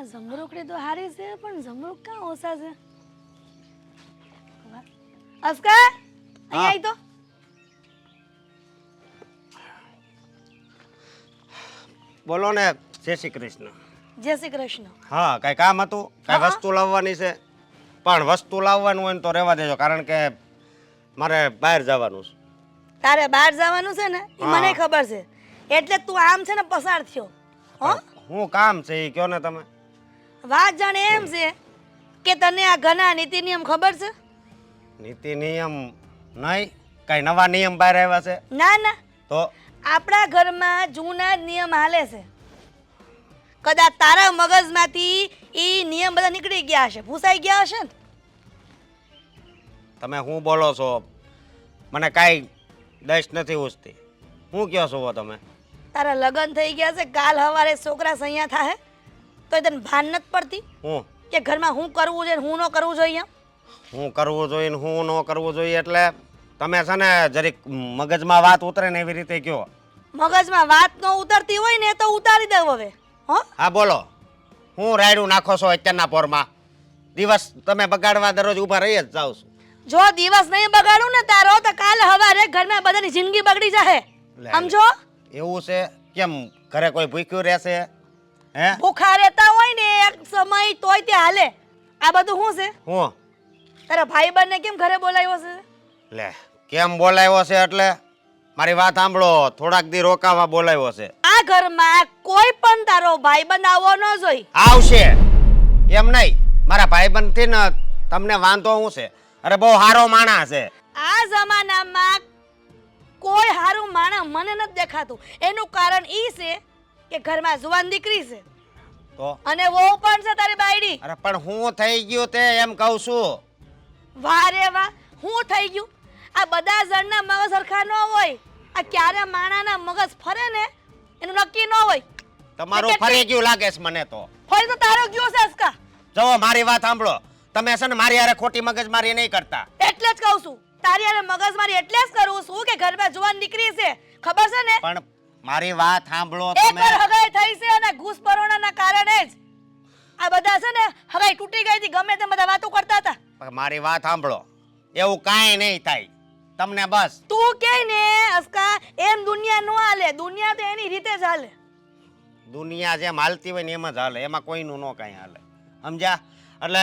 આ જમરૂકડી તો હારી છે પણ જમરૂક ક્યાં ઓછા છે? અસ્કા અહીંયા આવી તો. બોલો ને. જય શ્રી કૃષ્ણ. જય શ્રી કૃષ્ણ. હા, કઈ કામ હતું? કઈ હા. વસ્તુ લાવવાની છે? પણ વસ્તુ લાવવાનું હોય ને તો રહેવા દેજો, કારણ કે મારે બહાર જવાનું છે. તારે બહાર જવાનું છે ને એ હા. મને ખબર છે, એટલે તું આમ છે ને પસાર થયો. હો હું કામ છે એ કયો ને તમે. વાત જાણે એમ છે કે તને આ ઘણા નીતિ નિયમ ખબર છે? નીતિ નિયમ નહીં? કઈ નવા નિયમ બહાર આવ્યા છે? ના ના, તો આપણા ઘરમાં જૂના જ નિયમ હાલે છે. કદાચ તારા મગજમાંથી ઈ નિયમ બધા નીકળી ગયા હશે, ભૂસાઈ ગયા હશે ને. તમે શું બોલો છો? મને કાંઈ દશ નથી ઉસતી. શું કહો છો તમે? તારા લગ્ન થઈ ગયા છે, કાલ સવારે છોકરા સૈયા થાય તો તને ભાન નથી પડતી હું કે ઘરમાં હું કરવું જોઈએ ને હું ન કરવું જોઈએ? હું કરવું જોઈએ ને હું ન કરવું જોઈએ એટલે તમે છે ને જરીક મગજમાં વાત ઉતરે ને એવી રીતે કહો. મગજમાં વાત ન ઉતરતી હોય ને તો ઉતારી દઉં હવે. હો હા બોલો. હું રાયડું નાખો છો અત્યારના પોરમાં? દિવસ તમે બગાડવા દરરોજ ઊભા રહી જ જાવ છું. જો દિવસ નહીં બગાડું ને તારો તો કાલ સવારે ઘરમાં બધાની જિંદગી બગડી જાય. લે. સમજો? એવું છે? કેમ ઘરે કોઈ ભૂખ્યું રહેશે? હે? ભૂખા રહેતા હોય ને એક સમય તોય તે હાલે. આ બધું શું છે? હું તારા ભાઈબંધને કેમ ઘરે બોલાવ્યો છે? લે, કેમ બોલાવ્યો છે એટલે? મારી વાત સાંભળો, થોડાક દી રોકાવા બોલાવ્યો છે. આ ઘરમાં કોઈ પણ તારો ભાઈબંધ આવવો ન જોઈ. આવશે એમ નહીં. મારા ભાઈબંધ થી ને તમને વાંધો શું છે? અરે બહુ સારો માણસ છે. આ જમાનામાં કોઈ હારું માણસ મને નથી દેખાતું. એનું કારણ ઈ છે કે ઘરમાં જુવાન દીકરી છે તો અને વહુ પણ છે તારી બાયડી. અરે પણ હું થઈ ગયું તે એમ કહું છું. વાહ રે વાહ, હું થઈ ગયું? આ બધા જણના મગજ સરખા ન હોય. આ ક્યારે માણાના મગજ ફરે ને એનું નક્કી ન હોય. તમારું કેટલી- ફરી ગયું લાગે છે મને તો. ફરી તો તારો ગયો છે અસ્કા. જો મારી વાત સાંભળો, તમે છે ને મારી હારે ખોટી મગજમારી નહીં કરતા. એટલે જ કહું છું, તારી હારે મગજમારી એટલે જ કરું છું કે ઘરમાં જુવાન દીકરી છે, ખબર છે ને? પણ મારી વાત સાંભળો એક તમે. વાર હગાઈ થઈ છે અને ઘૂસપરોણાના કારણે જ આ બધા છે ને હગાઈ તૂટી ગઈ હતી, ગમે તેમ બધા વાતો કરતા હતા. પણ મારી વાત સાંભળો, એવું કાંઈ નહીં થાય તમને. બસ તું કે ને અસ્કા, એમ દુનિયા નો હાલે. દુનિયા તો એની રીતે જ હાલે. દુનિયા જેમ હાલતી હોય ને એમ જ હાલે, એમાં કોઈનું ન કાંઈ હાલે. સમજ્યા? એટલે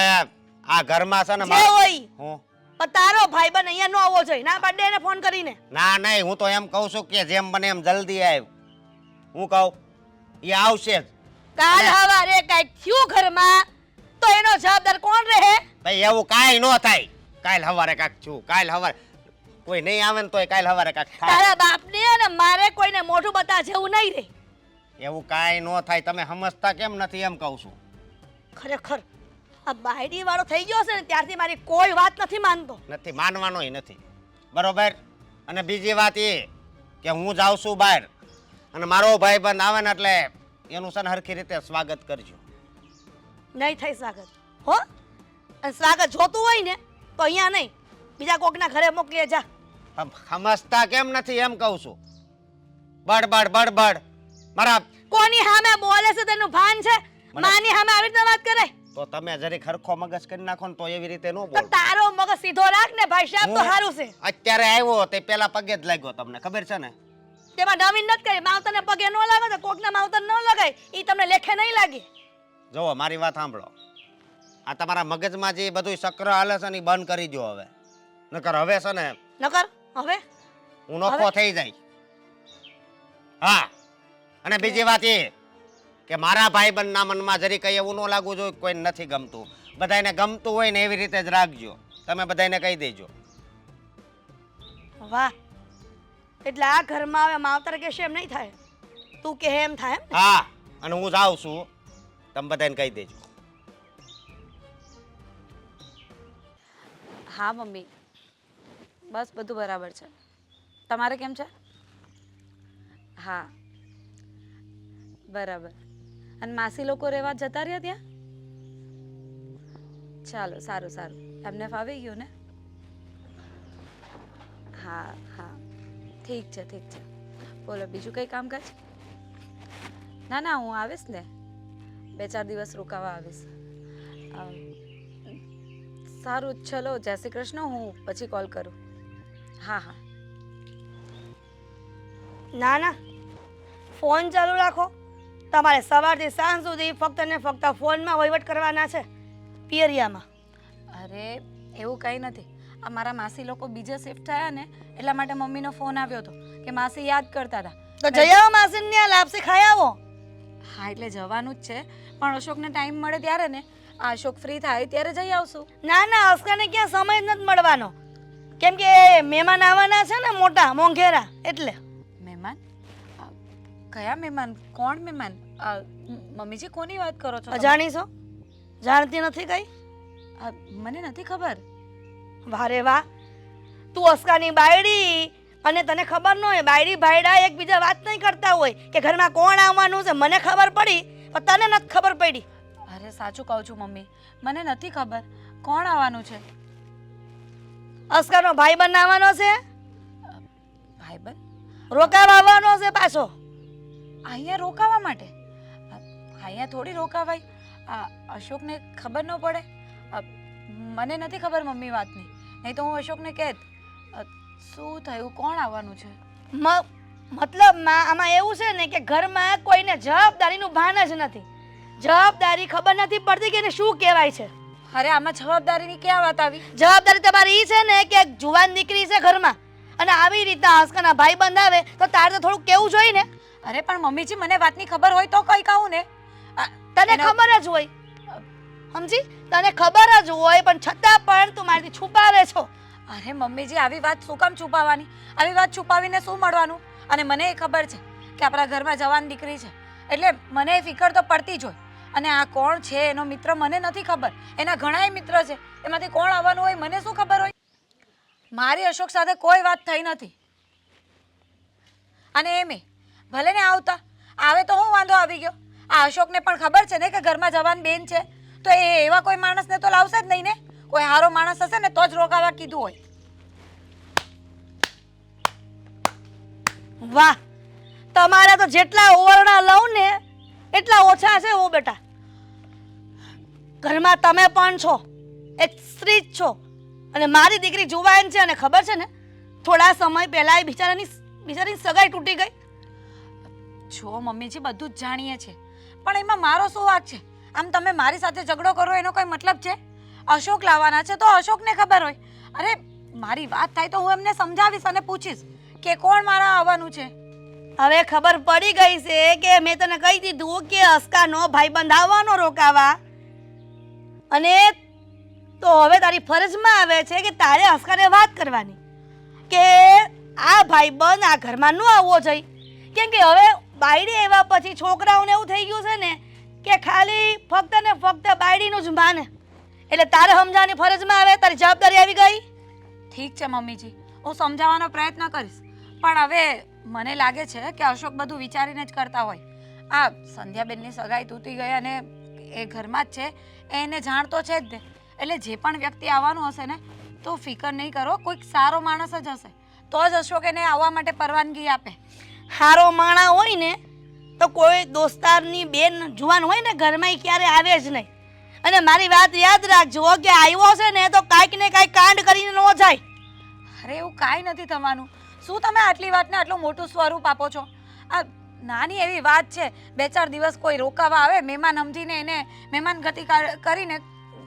આ ઘરમાં છે ને જે હોય હું પણ તારો ભાઈબંધ અહીંયા નો આવવો જોઈએ. ના પાડે એને ફોન કરીને. ના નહીં, હું તો એમ કહું છું કે જેમ બને એમ જલ્દી આવ. હું કહું એ આવશે જ. કાલ હવારે કાંઈક થયું ઘરમાં તો એનો જવાબદાર કોણ રહે? ભાઈ એવું કાંઈ ન થાય. કાલ હવારે કાંક છું, કાલ હવારે કોઈ નહીં આવે ને તોય કાલ હવારે કાંક થાય. તારા બાપને અને મારે કોઈને મોઢું બતા જેવું નહીં રહે. એવું કાંઈ ન થાય. તમે સમજતા કેમ નથી એમ કહું છું. ખરેખર આ બાયડી વાળો થઈ ગયો છે ને ત્યારથી મારી કોઈ વાત નથી માનતો. નથી માનવાનોય નથી, બરોબર? અને બીજી વાત એ કે હું જાઉં છું બહાર અને મારો ભાઈબંધ આવે ને એટલે એનું છે ને હરખી રીતે સ્વાગત કરજો. નહીં થઈ સ્વાગત. હો, અને સ્વાગત જોતું હોય ને તો અહીંયા નહીં, બીજા કોકના ઘરે મોકલીએ જા. સમજતા કેમ નથી એમ કહું છું. બડબડ બડબડ મારા. કોની સામે બોલે છે તેનું ભાન છે? માની સામે આવી રીતે વાત કરે તો તમે જરી ખરખો મગજ કરી નાખો ને તો એવી રીતે ન તો બોલો. તારો મગજ સીધો રાખ ને ભાઈ સાહેબ, તો સારું છે. અત્યારે આવ્યો તે પેલા પગે જ લાગ્યો, તમને ખબર છે ને? તેમાં નવીન નથી કરી. માવતરને પગે ન લાગે તો કોકના માવતર ન લગાય, ઈ તમને લેખે નહીં લાગે. જુઓ મારી વાત સાંભળો, આ તમારા મગજમાં જે બધું ચક્ર હાલે છે ને એ બંધ કરી દો હવે. નકર હવે છે ને નકર હવે હું નોખો થઈ જાય. હા, અને બીજી વાત એ કે મારા ભાઈબંધના મનમાં જરી કઈ એવું ન લાગવું જોઈએ કોઈ નથી ગમતું. બધાને ગમતું હોય ને એવી રીતે જ રાખજો. તમે બધાને કહી દેજો. વાહ, એટલે આ ઘરમાં હવે માવતર કે એમ નહીં થાય, તું કે એમ થાય એમ? હા, અને હું જાઉં છું, તમે બધાને કહી દેજો. હા મમ્મી, બસ બધું બરાબર છે. તમારે કેમ છે? હા બરાબર. અને માસી લોકો રહેવા જતા રહ્યા ત્યાં? ચાલો સારું સારું, એમને ફાવી ગયું ને? હા હા ઠીક છે ઠીક છે. બોલો બીજું કંઈ કામકાજ? ના ના હું આવીશ ને, 2-4 દિવસ રોકાવા આવીશ. અ, સારું ચલો, જય શ્રી કૃષ્ણ. હું પછી કોલ કરું. હા હા. ના ના, ફોન ચાલુ રાખો. તમારે સવારથી સાંજ સુધી ફક્ત ને ફક્ત ફોનમાં વહીવટ કરવાના છે પિયરિયામાં. અરે એવું કંઈ નથી. આ મારા માસી લોકો બીજે શિફ્ટ થયા ને એટલા માટે મમ્મીનો ફોન આવ્યો હતો કે માસી યાદ કરતા હતા. તો જઈ આવો માસીને ત્યાં લાપસી ખાઈ આવો. હા એટલે જવાનું જ છે, પણ અશોકને ટાઈમ મળે ત્યારે ને, આ અશોક ફ્રી થાય ત્યારે જઈ આવશું. ના ના, અસ્કાને ક્યાં સમય જ નથી મળવાનો, કેમ કે મહેમાન આવવાના છે ને મોટા મોંઘેરા એટલે. મહેમાન? કયા મહેમાન? કોણ મહેમાન? મમ્મીજી કોની વાત કરો છો તમે? અજાણી છો? જાણતી નથી કઈ? મને નથી ખબર. વારે વાહ, તું અસ્કાની બાયડી અને તને ખબર ન હોય? બાયડી ભાઈડા એકબીજા વાત નહીં કરતા હોય કે ઘરમાં કોણ આવવાનું છે. મને ખબર પડી પણ તને નથી ખબર પડી. અરે સાચું કહું છું મમ્મી, મને નથી ખબર કોણ આવવાનું છે. અસ્કાનો ભાઈબંધ આવવાનો છે, ભાઈબંધ? રોકાવા આવવાનો છે પાછો. અહીંયા રોકાવા માટે? અહીંયા થોડી રોકાવાય. અશોકને ખબર ન પડે? મને નથી ખબર મમ્મી વાતની, નહીં તો હું અશોકને કહેત. શું થયું? કોણ આવવાનું છે? મતલબ આમાં એવું છે ને કે ઘરમાં કોઈને જવાબદારીનું ભાન જ નથી. જવાબદારી ખબર નથી પડતી કે એને શું કહેવાય છે. અરે આમાં જવાબદારીની ક્યાં વાત આવી? જવાબદારી તમારી એ છે ને કે એક જુવાન દીકરી છે ઘરમાં, અને આવી રીતના આસ્કાના ભાઈબંધ આવે તો તારે તો થોડુંક કેવું જોઈએ ને. અરે પણ મમ્મીજી, મને વાતની ખબર હોય તો કઈ કહું ને. તને ખબર જ હોય, સમજી? તને ખબર જ હોય પણ છતાં પણ તું મારાથી છુપાવે છો. અરે મમ્મીજી, આવી વાત શું કામ છુપાવવાની? આવી વાત છુપાવીને શું મળવાનું? અને મને એ ખબર છે કે આપણા ઘરમાં જવાન દીકરી છે, એટલે મને એ ફિકર તો પડતી જ હોય. અને આ કોણ છે એનો મિત્ર મને નથી ખબર. એના ઘણાય મિત્ર છે, એમાંથી કોણ આવવાનું હોય મને શું ખબર હોય? મારી અશોક સાથે કોઈ વાત થઈ નથી. અને એમે ભલે ને આવતા આવે તો હું વાંધો આવી ગયો? આ અશોકને પણ ખબર છે ને કે ઘરમાં જવાન બેન છે, તો એ એવા કોઈ માણસને તો લાવશે જ નહીં ને. કોઈ સારો માણસ હશે ને તો જ રોકાવા કીધું હોય. વાહ, તમારા તો જેટલા ઓવરણા લઉં ને એટલા ઓછા છે. ઓ બેટા, ઘરમાં તમે પણ છો, એક સ્ત્રી જ છો, અને મારી દીકરી જુવાન છે. અને ખબર છે ને, થોડા સમય પહેલા એ બિચારાની સગાઈ તૂટી ગઈ. જો મમ્મીજી, બધું જ જાણીએ છે, પણ એમાં મારો શું વાંક છે? આમ તમે મારી સાથે ઝઘડો કરો એનો કોઈ મતલબ છે? અશોક લાવવાના છે તો અશોકને ખબર હોય. અરે મારી વાત થાય તો હું એમને સમજાવીશ અને પૂછીશ કે કોણ મારા આવવાનું છે. હવે ખબર પડી ગઈ છે કે મેં તને કહી દીધું કે અસ્કાનો ભાઈબંધ આવવાનો રોકાવા, અને તો હવે તારી ફરજમાં આવે છે કે તારે અસ્કાને વાત કરવાની કે આ ભાઈબંધ આ ઘરમાં ન આવવો જોઈએ. કેમ કે હવે બાયડી આવ્યા પછી છોકરાઓને એવું થઈ ગયું છે ને કે ખાલી ફક્ત ને ફક્ત બાયડીનું જ માને, એટલે તારે સમજાવવાની ફરજમાં આવે. તારી જવાબદારી આવી ગઈ. ઠીક છે મમ્મીજી, હું સમજાવવાનો પ્રયત્ન કરીશ, પણ હવે મને લાગે છે કે અશોક બધું વિચારીને જ કરતા હોય. આ સંધ્યાબેનની સગાઈ તૂટી ગઈ અને એ ઘરમાં જ છે, એને જાણ તો છે જ ને. એટલે જે પણ વ્યક્તિ આવવાનું હશે ને તો ફિકર નહીં કરો, કોઈક સારો માણસ જ હશે, તો જ અશોક એને આવવા માટે પરવાનગી આપે. હારો માણા હોય ને તો કોઈ દોસ્તારની બેન જુવાન હોય ને ઘરમાં ઈ ક્યારે આવે જ નહીં. અને મારી વાત યાદ રાખજો કે આવ્યો છે ને તો કાંઈક ને કાંઈક કાંડ કરીને ન જાય. અરે એવું કાંઈ નથી થવાનું. શું તમે આટલી વાતને આટલું મોટું સ્વરૂપ આપો છો? આ નાની એવી વાત છે. 2-4 દિવસ કોઈ રોકાવા આવે, મહેમાન સમજીને એને મહેમાન ગતિ કરીને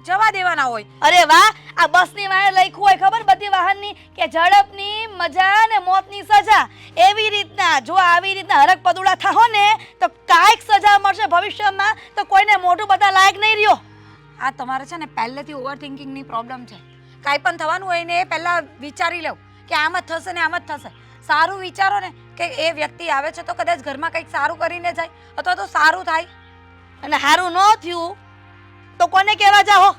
જવા દેવાના હોય. અરે વાહ, આ બસની વાહે લખ્યું હોય ખબર બધી વાહનની કે ઝડપની મજા ને મોતની સજા. એવી રીતના જો આવી રીતના હરક પદુડા થાઓ ને તો કાંઈક સજા મળશે ભવિષ્યમાં, તો કોઈને મોઢું બતા લાયક નહીં રહ્યો. આ તમારે છે ને પહેલેથી ઓવર થિંકિંગની પ્રોબ્લેમ છે. કાંઈ પણ થવાનું હોય ને એ પહેલાં વિચારી લો કે આમ જ થશે ને આમ જ થશે. સારું વિચારો ને કે એ વ્યક્તિ આવે છે તો કદાચ ઘરમાં કંઈક સારું કરીને જાય, અથવા તો સારું થાય. અને સારું ન થયું તો કોને કહેવા જાઓ?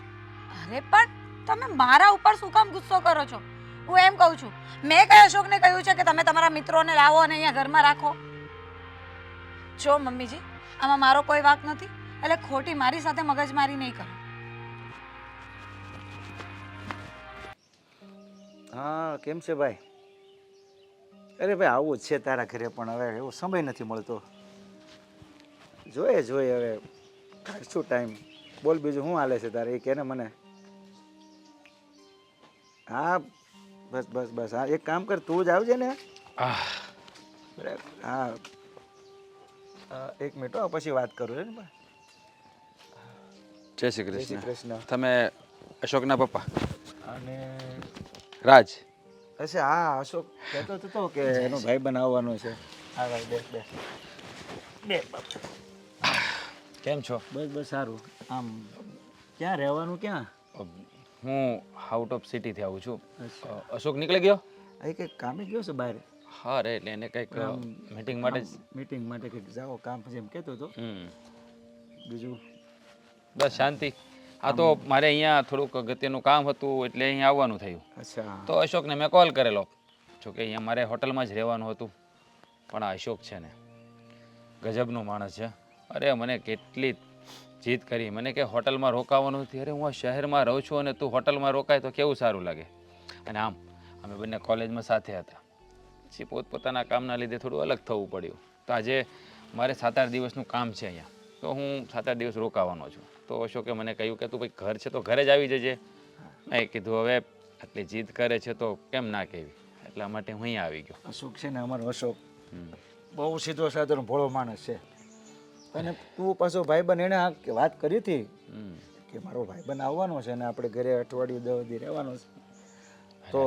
અરે પણ તમે મારા ઉપર શું કામ ગુસ્સો કરો છો? હું એમ કહું છું, મેં કઈ અશોકને કહ્યું છે કે તમે તમારા મિત્રોને લાવો અને અહીંયા ઘરમાં રાખો? જો મમ્મીજી, આમાં મારો કોઈ વાંક નથી, એટલે ખોટી મારી સાથે મગજમારી નહીં કરો. હા, કેમ છે ભાઈ? અરે ભાઈ, આવું જ છે તારા ઘરે, પણ હવે એવો સમય નથી મળતો. જોઈએ હવે શું ટાઈમ બોલ બીજું શું હાલે છે તારે એ કે ને મને. હા બસ બસ બસ હા એક કામ કર તું જ આવજે ને. બરાબર હા એક મિનિટ હો, પછી વાત કરું છે ને. જય શ્રી જય શ્રી કૃષ્ણ. કૃષ્ણ. તમે અશોકના પપ્પા અને રાજ? અચ્છા હા અશોક કહેતો હતો કે એનો ભાઈ બનાવવાનો છે. હા ભાઈ બેસ બેસ બે બાપુ. કેમ છો? બસ બસ સારું. આમ ક્યાં રહેવાનું ક્યાં? હું આઉટ ઓફ સિટીથી આવું છું. અચ્છા અશોક નીકળી ગયો? એ કંઈક કામે ગયો છે બહાર. હા રે, એટલે એને કંઈક આમ મીટિંગ માટે મીટિંગ માટે કંઈક જાઓ કામ પછી એમ કહેતો હતો. બીજું બસ શાંતિ. હા તો મારે અહીંયા થોડુંક અગત્યનું કામ હતું એટલે અહીંયા આવવાનું થયું. અચ્છા તો અશોકને મેં કોલ કરેલો. જોકે અહીંયા મારે હોટલમાં જ રહેવાનું હતું, પણ આ અશોક છે ને ગજબનો માણસ છે. અરે મને કેટલી જીદ કરી, મને કે હોટલમાં રોકાવાનું નથી. અરે હું આ શહેરમાં રહું છું અને તું હોટલમાં રોકાય તો કેવું સારું લાગે. અને આમ અમે બંને કોલેજમાં સાથે હતા, પછી પોતપોતાના કામના લીધે થોડું અલગ થવું પડ્યું. તો આજે મારે 7-8 દિવસનું કામ છે અહીંયા, તો હું 7-8 દિવસ રોકાવાનો છું. તો અશોકે મને કહ્યું કે તું ભાઈ ઘર છે તો ઘરે જ આવી જજે. મેં કીધું હવે આટલી જીદ કરે છે તો કેમ ના કહેવી, એટલા માટે હું અહીંયા આવી ગયો. અશોક છે ને અમારો અશોક બહુ સીધો સાધો ભોળો માણસ છે. અને તું પાછો ભાઈબંધ એણે આ વાત કરી હતી કે મારો ભાઈબંધ આવવાનો છે અને આપણે ઘરે અઠવાડિયું 10 દી રહેવાનો છે, તો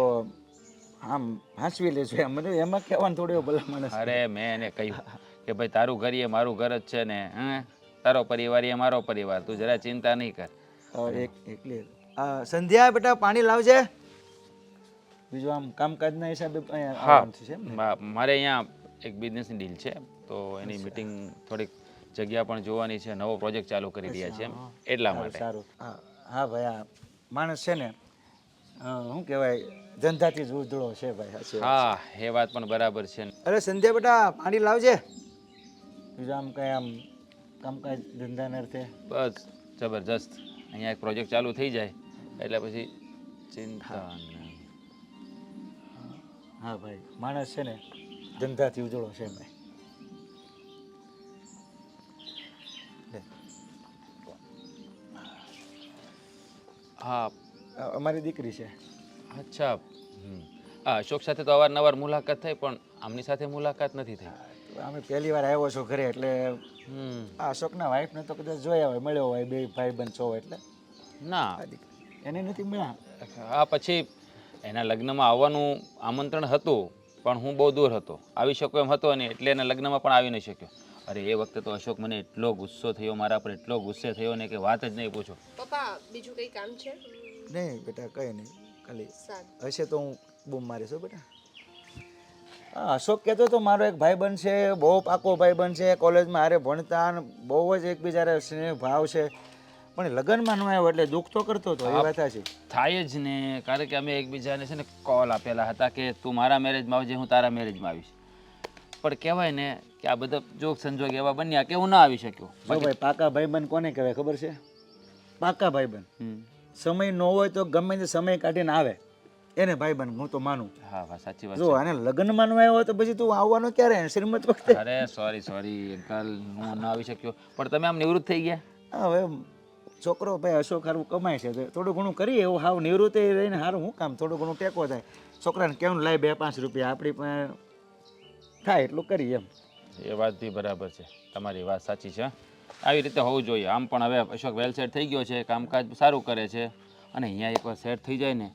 આમ હાંસવી લેજો એમ. મને એમાં કહેવાનું થોડું ભલા માણસ. અરે મેં એને કહ્યું કે ભાઈ તારું ઘર એ મારું ઘર જ છે ને, તારો પરિવાર એ મારો પરિવાર, તું જરા ચિંતા નહીં કર. એકલી સંધ્યા બેટા પાણી લાવજે. બીજું આમ કામકાજના હિસાબે આવવાનું છે એમ ને? મારે અહીંયા એક બિઝનેસની ડીલ છે, તો એની મીટિંગ થોડીક જગ્યા પણ જોવાની છે, નવો પ્રોજેક્ટ ચાલુ કરી રહ્યા છે એટલા માટે. સારું હા ભાઈ આ માણસ છે ને શું કહેવાય ધંધાથી જ ઉધળો છે ભાઈ. સાચી વાત. હા એ વાત પણ બરાબર છે. અરે સંધ્યા બેટા પાણી લાવજે. બીજું આમ કઈ આમ કામકાજ ધંધાના અર્થે બસ જબરજસ્ત. અહીંયા એક પ્રોજેક્ટ ચાલુ થઈ જાય એટલે પછી ચિંતા નહીં. હા ભાઈ માણસ છે ને ધંધાથી ઉજળો છે ભાઈ. હા અમારી દીકરી છે. અચ્છા. હા અશોક સાથે તો અવારનવાર મુલાકાત થઈ, પણ આમની સાથે મુલાકાત નથી થઈ. અમે પહેલી વાર આવ્યો છો ઘરે એટલે આ અશોકના વાઈફને તો કદાચ જોયા હોય, મળ્યો હોય, બે ભાઈ બંધ છો એટલે. ના એને નથી મળ્યા. આ પછી એના લગ્નમાં આવવાનું આમંત્રણ હતું, પણ હું બહુ દૂર હતો, આવી શકો એમ હતો નહીં, એટલે એના લગ્નમાં પણ આવી નહીં શક્યો. અરે એ વખતે તો અશોક મને એટલો ગુસ્સો થયો મારા પર, એટલો ગુસ્સે થયો ને કે વાત જ નહીં પૂછો. પપ્પા બીજું કઈ કામ છે? નહીં બેટા કંઈ નહીં, ખાલી સારું. હશે તો હું બૂમ મારીશ હો બેટા. હા અશોક કહેતો તો મારો એક ભાઈબંધ છે, બહુ પાકો ભાઈબંધ છે, કોલેજમાં હારે ભણતા અને બહુ જ એકબીજાને સ્નેહ ભાવ છે, પણ લગ્નમાં ન આવ્યો એટલે દુઃખ તો કરતો હતો. એ વાત છે. થાય જ ને, કારણ કે અમે એકબીજાને છે ને કોલ આપેલા હતા કે તું મારા મેરેજમાં આવજે, હું તારા મેરેજમાં આવીશ. પણ કહેવાય ને કે આ બધા જોગ સંજોગ એવા બન્યા કે હું ના આવી શક્યો. જો ભાઈ પાકા ભાઈબંધ કોને કહેવાય ખબર છે? પાકા ભાઈબંધ. સમય ન હોય તો ગમે તે સમય કાઢીને આવે એને ભાઈબંધ હું તો માનું. હા હા સાચી વાત જો આને લગ્નમાં ન આવ્યો હોય તો પછી તું આવવાનો ક્યારે શ્રીમત વખતે? અરે સોરી અંકલ, હું ના આવી શક્યો. પણ તમે આમ નિવૃત્ત થઈ ગયા. હા હવે છોકરો ભાઈ અશોક સારું કમાય છે, થોડું ઘણું કરીએ એવું. હાવ નિવૃત્ત રહીને સારું શું કામ? થોડું ઘણું ટેકો થાય છોકરાને. કેવું લાય 2-5 રૂપિયા આપણી પાસે થાય એટલું કરીએ એમ. એ વાત બી બરાબર છે, તમારી વાત સાચી છે. આવી રીતે હોવું જોઈએ. આમ પણ હવે અશોક વેલ સેટ થઈ ગયો છે, કામકાજ સારું કરે છે, અને અહીંયા એકવાર સેટ થઈ જાય ને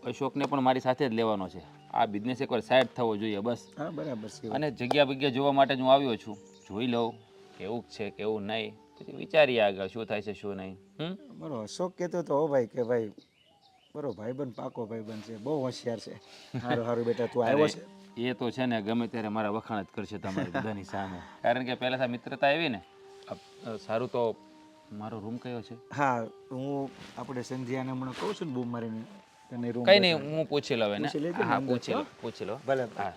અશોકને પણ મારી સાથે જ લેવાનો છે. આ બિઝનેસ એકવાર સેટ થવો જોઈએ બસ. હા બરાબર છે. અને જગ્યા જોવા માટે જ હું આવ્યો છું. જોઈ લઉં કેવું છે કેવું નહીં, પછી વિચારીએ આગળ શું થાય છે શું નહીં. બરો અશોક કહેતો તો હો ભાઈ કે ભાઈ બરો ભાઈબંધ પાકો ભાઈબંધ છે, બહુ હોશિયાર છે. સારું બેટા તું આવ્યો છે. એ તો છે ને ગમે ત્યારે મારા વખાણ જ કરશે તમારી બધાની સામે, કારણ કે પહેલાં મિત્રતા આવી ને. સારું તો મારો રૂમ કયો છે? હા હું આપણે સંધ્યાને હમણાં કહું છું ને બૂમ મારીને તને રૂમ. કંઈ નહીં, હું પૂછી લઉં એને. પૂછી લેજે ને હા અંદર પૂછી લો. ભલે હા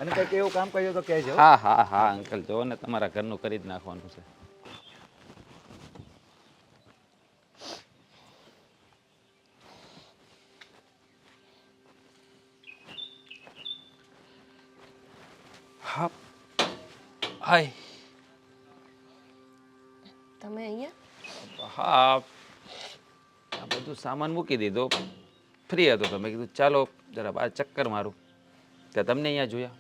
અને કંઈક એવું કામ કર્યું તો કહેજો. હા અંકલ, જો ને તમારા ઘરનું કરી જ નાખવાનું છે. હા હાય. તમે અહીંયા હા આ બધું સામાન મૂકી દીધો, ફ્રી હતો તો મેં કીધું ચાલો જરા બહાર ચક્કર મારું. ત્યાં તમને અહીંયા જોયા,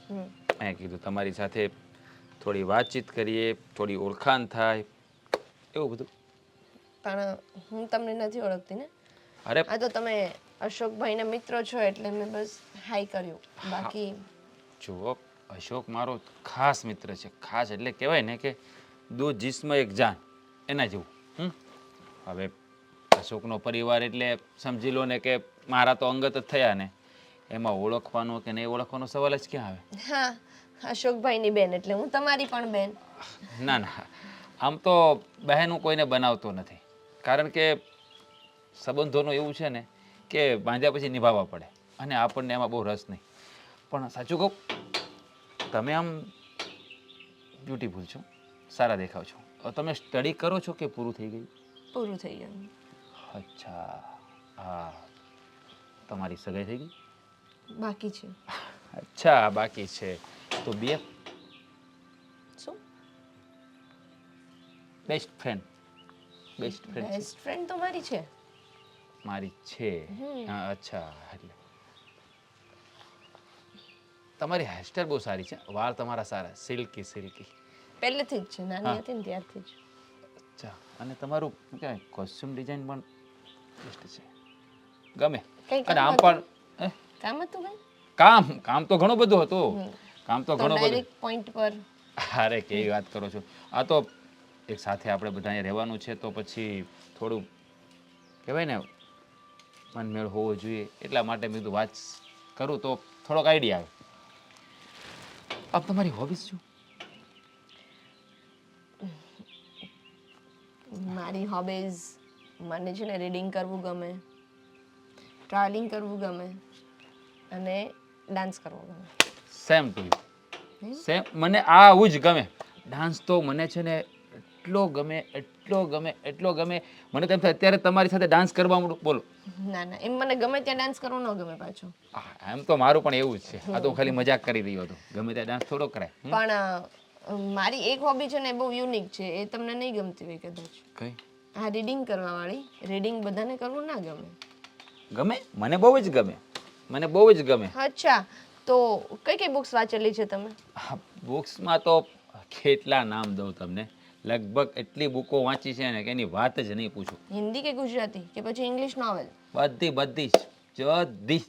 હમ. અહીંયા કીધું તમારી સાથે થોડી વાતચીત કરીએ, થોડી ઓળખાણ થાય, એવું બધું. પણ હું તમને નથી ઓળખતી ને. અરે આ તો તમે અશોકભાઈના મિત્રો છો એટલે મેં બસ હાઈ કર્યું. બાકી જુઓ, અશોક મારો ખાસ મિત્ર છે. ખાસ એટલે કહેવાય ને કે દો જીસમાં એક જાન, એના જેવું. હવે અશોકનો પરિવાર એટલે સમજી લો ને કે મારા તો અંગત જ થયા ને, એમાં ઓળખવાનો કે નહીં ઓળખવાનો સવાલ જ ક્યાં આવે. હા, અશોકભાઈની બેન એટલે હું તમારી પણ બેન. ના ના, આમ તો બહેનું કોઈને બનાવતો નથી, કારણ કે સંબંધોનું એવું છે ને કે બાંધ્યા પછી નિભાવવા પડે, અને આપણને એમાં બહુ રસ નહીં. પણ સાચું કહું, તમે આમ બ્યુટીફુલ છો, સારા દેખાવ છો. તમે સ્ટડી કરો છો કે પૂરું થઈ ગયું? પૂરું થઈ ગયું. અચ્છા, હા. તમારી સગાઈ થઈ ગઈ? બાકી છે. અચ્છા, બાકી છે. તો બે શું? Best friend. Best friend best friend તો મારી છે. મારી છે. હા, અચ્છા. એટલે તમારી હેરસ્ટાઈલ બહુ સારી છે, વાળ તમારા સારા, સિલ્કી સિલ્કી. પહેલેથી જ છે, નાની હતી ને ત્યારથી જ. અચ્છા, અને તમારું શું કહેવાય કોસ્ચ્યુમ ડિઝાઇન પણ બેસ્ટ છે, ગમે. કઈ અને આમ કામ પણ કામ હતું કઈ? કામ તો ઘણું બધું હતું. કામ તો ઘણું બધું. ડાયરેક્ટ પોઈન્ટ પર. અરે કેવી વાત કરો છો. આ તો એક સાથે આપણે બધા અહીંયા રહેવાનું છે, તો પછી થોડું કહેવાય ને મનમેળ હોવો જોઈએ, એટલા માટે મેં કીધું વાત કરું તો થોડોક આઈડિયા આવે. આપ તમારી હોબીઝ શું? મારી હોબીઝ, મને છે ને રીડિંગ કરવું ગમે, ટ્રાવેલિંગ કરવું ગમે અને ડાન્સ કરવો ગમે. Same to you. સેમ. મને આવું જ ગમે. ડાન્સ તો મને છે ને એટલો ગમે, એટલો ગમે, એટલો ગમે. મને તેમ થાય અત્યારે તમારી સાથે ડાન્સ કરવા માંડું. બોલો. ના ના, એમ મને ગમે ત્યાં ડાન્સ કરવો ન ગમે પાછો. એમ તો મારું પણ એવું જ છે. આ તો હું ખાલી મજાક કરી રહ્યો હતો. ગમે ત્યાં ડાન્સ થોડો કરાય. પણ મારી એક હોબી છે ને બહુ યુનિક છે, એ તમને નહીં ગમતી હોય કદાચ. કઈ? આ રીડિંગ કરવા વાળી. રીડિંગ બધાને કરવું ના ગમે. ગમે, મને બહુ જ ગમે, મને બહુ જ ગમે. અચ્છા, તો કઈ કઈ બુક્સ વાંચેલી છે તમે? બુક્સમાં તો કેટલા નામ દઉં તમને. લગભગ એટલી બુકો વાંચી છે ને કે એની વાત જ નહીં પૂછો. હિન્દી કે ગુજરાતી કે પછી ઇંગ્લિશ નોવેલ? બધી જ બધી.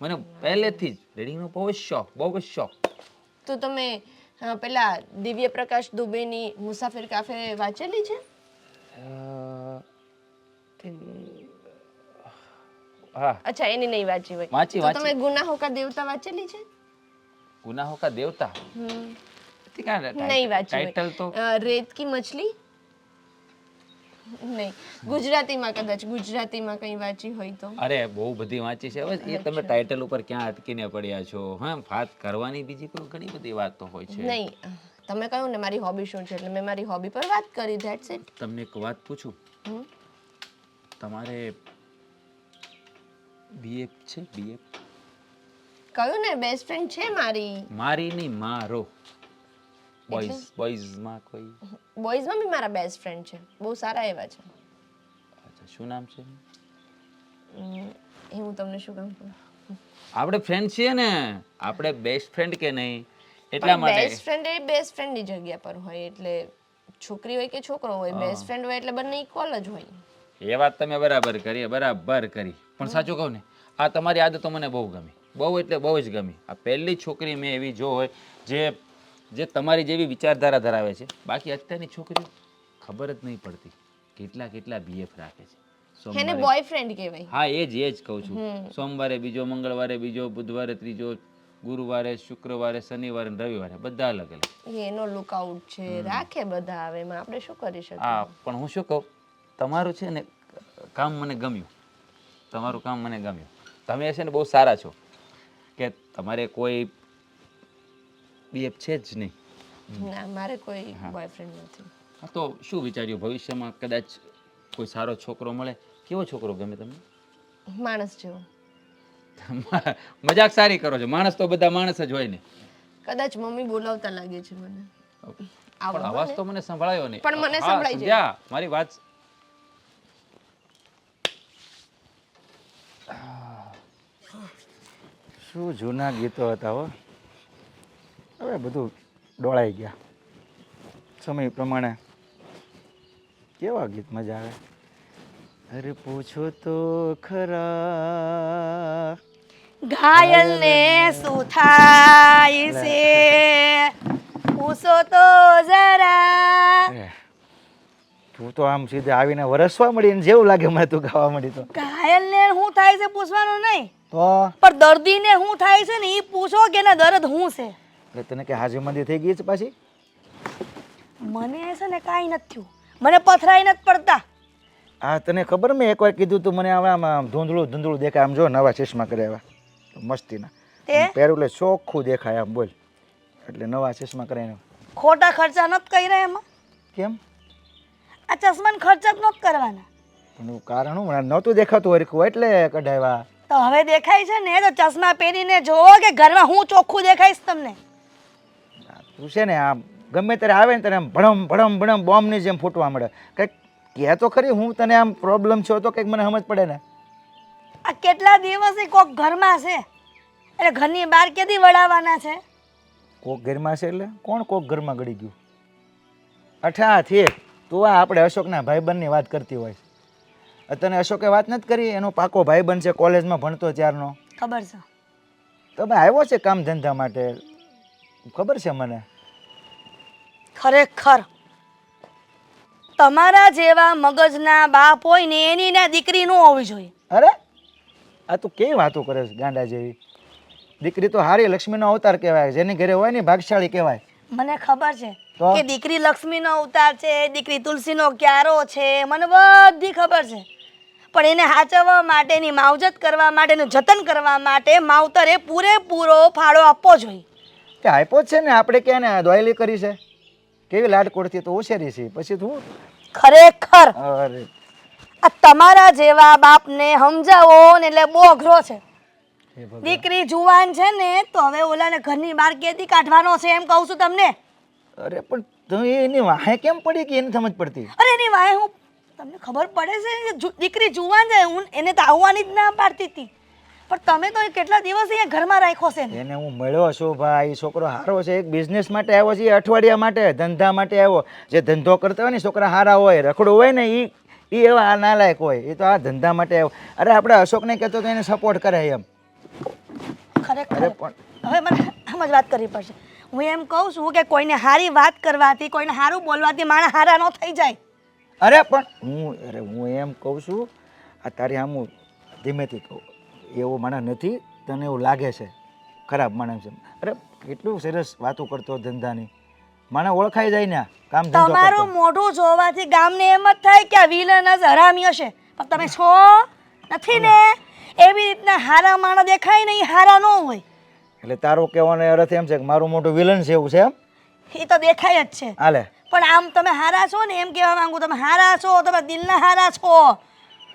મને પહેલેથી જ રીડિંગનો બહુ જ શોખ, બહુ જ શોખ. તો તમે પેલા દિવ્ય પ્રકાશ દુબેની મુસાફિર કાફે વાંચેલી છે? હા. અચ્છા, એની નહીં વાંચી હોય. વાંચી, તો વાંચી. તમે ગુનાહો કા દેવતા વાંચેલી છે? ગુનાહો કા દેવતા નહીં વાંચી ટાઇટલ તો હોય. રેત કી મછલી? નહીં. ગુજરાતીમાં કદાચ ગુજરાતીમાં કંઈ વાંચી હોય તો. અરે બહુ બધી વાંચી છે. હવે એ તમે ટાઇટલ ઉપર ક્યાં અટકીને પડ્યા છો? હા, વાત કરવાની બીજી કોઈ ઘણી બધી વાત તો હોય છે. નહીં, તમે કહ્યું ને મારી હોબી શું છે, એટલે મેં મારી હોબી પર વાત કરી. That's it. તમને એક વાત પૂછું, તમારે બીએફ છે? બીએફ? કહ્યું ને બેસ્ટ ફ્રેન્ડ છે મારી. મારી નહીં, મારો. બોયઝમાં કોઈ? બોયઝમાં બી મારા બેસ્ટ ફ્રેન્ડ છે, બહુ સારા એવા છે. અચ્છા, શું નામ છે? એ હું તમને શું કામ કહું? આપણે ફ્રેન્ડ છીએ ને, આપણે બેસ્ટ ફ્રેન્ડ કે નહીં, એટલા માટે. બેસ્ટ ફ્રેન્ડ એ બેસ્ટ ફ્રેન્ડની જગ્યા પર હોય, એટલે છોકરી હોય કે છોકરો હોય, બેસ્ટ ફ્રેન્ડ હોય એટલે બંને ઇક્વલ જ હોય. એ વાત તમે બરાબર કરી, બરાબર કરી. પણ સાચું કહું ને, આ તમારી આદતો મને બહુ ગમી, બહુ એટલે બહુ જ ગમી. આ પહેલી છોકરી મેં એવી જો હોય જે તમારી જેવી વિચારધારા ધરાવે છે. બાકી અત્યારની છોકરીઓ ખબર જ નહીં પડતી કેટલા બીએફ રાખે છે. એને બોયફ્રેન્ડ કહેવાય. હા, એ જ કહું છું. સોમવારે બીજો, મંગળવારે બીજો, બુધવારે ત્રીજો, ગુરુવારે, શુક્રવારે, શનિવારે, રવિવારે બધા અલગ અલગ. એનો લુકઆઉટ છે, રાખે બધા. હવે એમાં આપણે શું કરી શકીએ? હા, પણ હું શું કહું, તમારું છે ને કામ મને ગમ્યું. તમારું કામ મને ગમ્યું. તમે છે ને બહુ સારા છો કે તમારે કોઈ બીએફ છે જ નહીં. ના, મારે કોઈ બોયફ્રેન્ડ નથી. હા, તો શું વિચાર્યું ભવિષ્યમાં કદાચ કોઈ સારો છોકરો મળે? કેવો છોકરો ગમે તમને? માણસ જેવો. મજાક સારી કરો છો. માણસ તો બધા માણસ જ હોય ને. કદાચ મમ્મી બોલાવતા લાગે છે મને. પણ અવાજ તો મને સંભળાયો નહીં. પણ મને હા, સંભળાઈ જાય. સંધ્યા, મારી વાત શું જૂના ગીતો હતા હો, હવે બધું ડોળાઈ ગયા. સમય પ્રમાણે કેવા ગીત મજા આવે. અરે પૂછો તો ખરા. ઘાયલ ને શું થાય છે પૂછો તો જરા. અરે, તું તો આમ સીધે આવીને વરસવા મળી ને જેવું લાગે મને તું ગાવા મળી તો. ઘાયલ ને શું થાય છે પૂછવાનું નહીં, તો પણ દર્દીને શું થાય છે ને એ પૂછો કે એના દર્દ શું છે. એટલે તને કે હાજીમંદી થઈ ગઈ છે પાછી? મને છે ને કાંઈ નથી થયું, મને પથરાઈ નથી પડતા. હા, તને ખબર મેં એકવાર કીધું તું મને હવે આમ ધૂંધળું ધૂંધળું દેખાય. આમ જો નવા ચશ્મા કરાવ્યા મસ્તીના, તે પહેરું એટલે ચોખ્ખું દેખાય આમ. બોલ, એટલે નવા ચશ્મા કરાવીને. ખોટા ખર્ચા નથી કર્યા એમાં. કેમ? આ ચશ્માને ખર્ચા જ નથી કરવાના. પણ એનું કારણ હું નહોતું દેખાતું હરખું એટલે કઢાવ્યા. તો હવે દેખાય છે ને, તો ચશ્મા પહેરીને જોવો કે ઘરમાં હું ચોખ્ખું દેખાઈશ તમને. તું છે ને આમ ગમે ત્યારે આવે ને ત્યારે આમ ભણમ ભણમ ભણમ બોમ્બની જેમ ફૂટવા મળે. કંઈક કહે તો ખરી હું તને આમ પ્રોબ્લેમ છે તો કંઈક મને સમજ પડે ને. આ કેટલા દિવસથી કોક ઘરમાં છે, એટલે ઘરની બહાર કેદી વળાવવાના છે. કોક ઘરમાં છે એટલે કોણ કોક ઘરમાં ગળી ગયું? અઠા થી તું આ આપણે અશોકના ભાઈબંધની વાત કરતી હોય. તને અશોકે વાત નથી કરી? એનો પાકો ભાઈબંધ છે, કોલેજમાં ભણતો ત્યારનો. ખબર છે. તો ભાઈ આવ્યો છે કામ ધંધા માટે, ખબર છે મને. ખરેખર તમારા જેવા મગજના બાપ હોય ને એની ના દીકરી ન હોવી જોઈએ. અરે આ તું કેવી વાતો કરે છે ગાંડા જેવી? દીકરી તો હારી લક્ષ્મીનો અવતાર કહેવાય, જેની ઘરે હોય ને ભાગશાળી કહેવાય. મને ખબર છે તો? કે દીકરી લક્ષ્મીનો અવતાર છે, દીકરી તુલસીનો ક્યારો છે, મને બધી ખબર છે. પણ એને સાચવવા માટે, એની માવજત કરવા માટે, એનું જતન કરવા માટે માવતરે પૂરેપૂરો ફાળો આપવો જોઈએ. કે આપ્યો જ છે ને, આપણે ક્યાં ને દોયલી કરી છે? કેવી લાડકોડથી તો હોશિયારી છે. પછી તું ખરેખર અરે આ તમારા જેવા બાપને સમજાવો ને એટલે બહુ અઘરો છે. હે ભગવાન. દીકરી જુવાન છે ને તો હવે ઓલાને ઘરની બહાર કેદી કાઢવાનો છે એમ કહું છું તમને. અરે પણ તું એની વાહે કેમ પડી કે એને સમજ પડતી? અરે એની વાય હું તમને ખબર પડે છે કે દીકરી જુવાન છે, હું એને તો આવવાની જ ના પાડતી હતી, પણ તમે તો કેટલા દિવસ અહીંયા ઘરમાં રાખ્યો છે ને. એને હું મળ્યો છું ભાઈ, છોકરો હારો છે. એક બિઝનેસ માટે આવ્યો છે, અઠવાડિયા માટે ધંધા માટે આવ્યો. જે ધંધો કરતા હોય ને છોકરા હારા હોય, રખડું હોય ને એ એવા નાલાયક હોય. એ તો આ ધંધા માટે આવ્યો. અરે આપણે અશોકને કહેતો તો એને સપોર્ટ કરે એમ. ખરેખર અરે પણ હવે મને આમ જ વાત કરવી પડશે. હું એમ કહું છું કે કોઈને હારી વાત કરવાથી, કોઈને હારું બોલવાથી માણસ હારા ન થઈ જાય. અરે પણ હું એમ કહું છું, આ તારી આમ હું ધીમેથી કહું, એવો માણસ નથી, તને એવું લાગે છે ખરાબ માણસ છે. અરે કેટલું સરસ વાતો કરતો ધંધાની, માણસ ઓળખાઈ જાય ને કામ ધંધો તમારું કરતો. મોઢું જોવાથી ગામને એમ જ થાય કે આ વિલન જ હરામી હશે, પણ તમે છો નથી ને. એવી રીતના હારા માણસ દેખાય ને એ હારા ન હોય. એટલે તારો કહેવાનો અર્થ એમ છે કે મારું મોટું વિલન છે એવું છે એમ? એ તો દેખાય જ છે. હાલે પણ આમ તમે હારા છો ને એમ કહેવા માંગુ, તમે હારા છો, તમે દિલના હારા છો.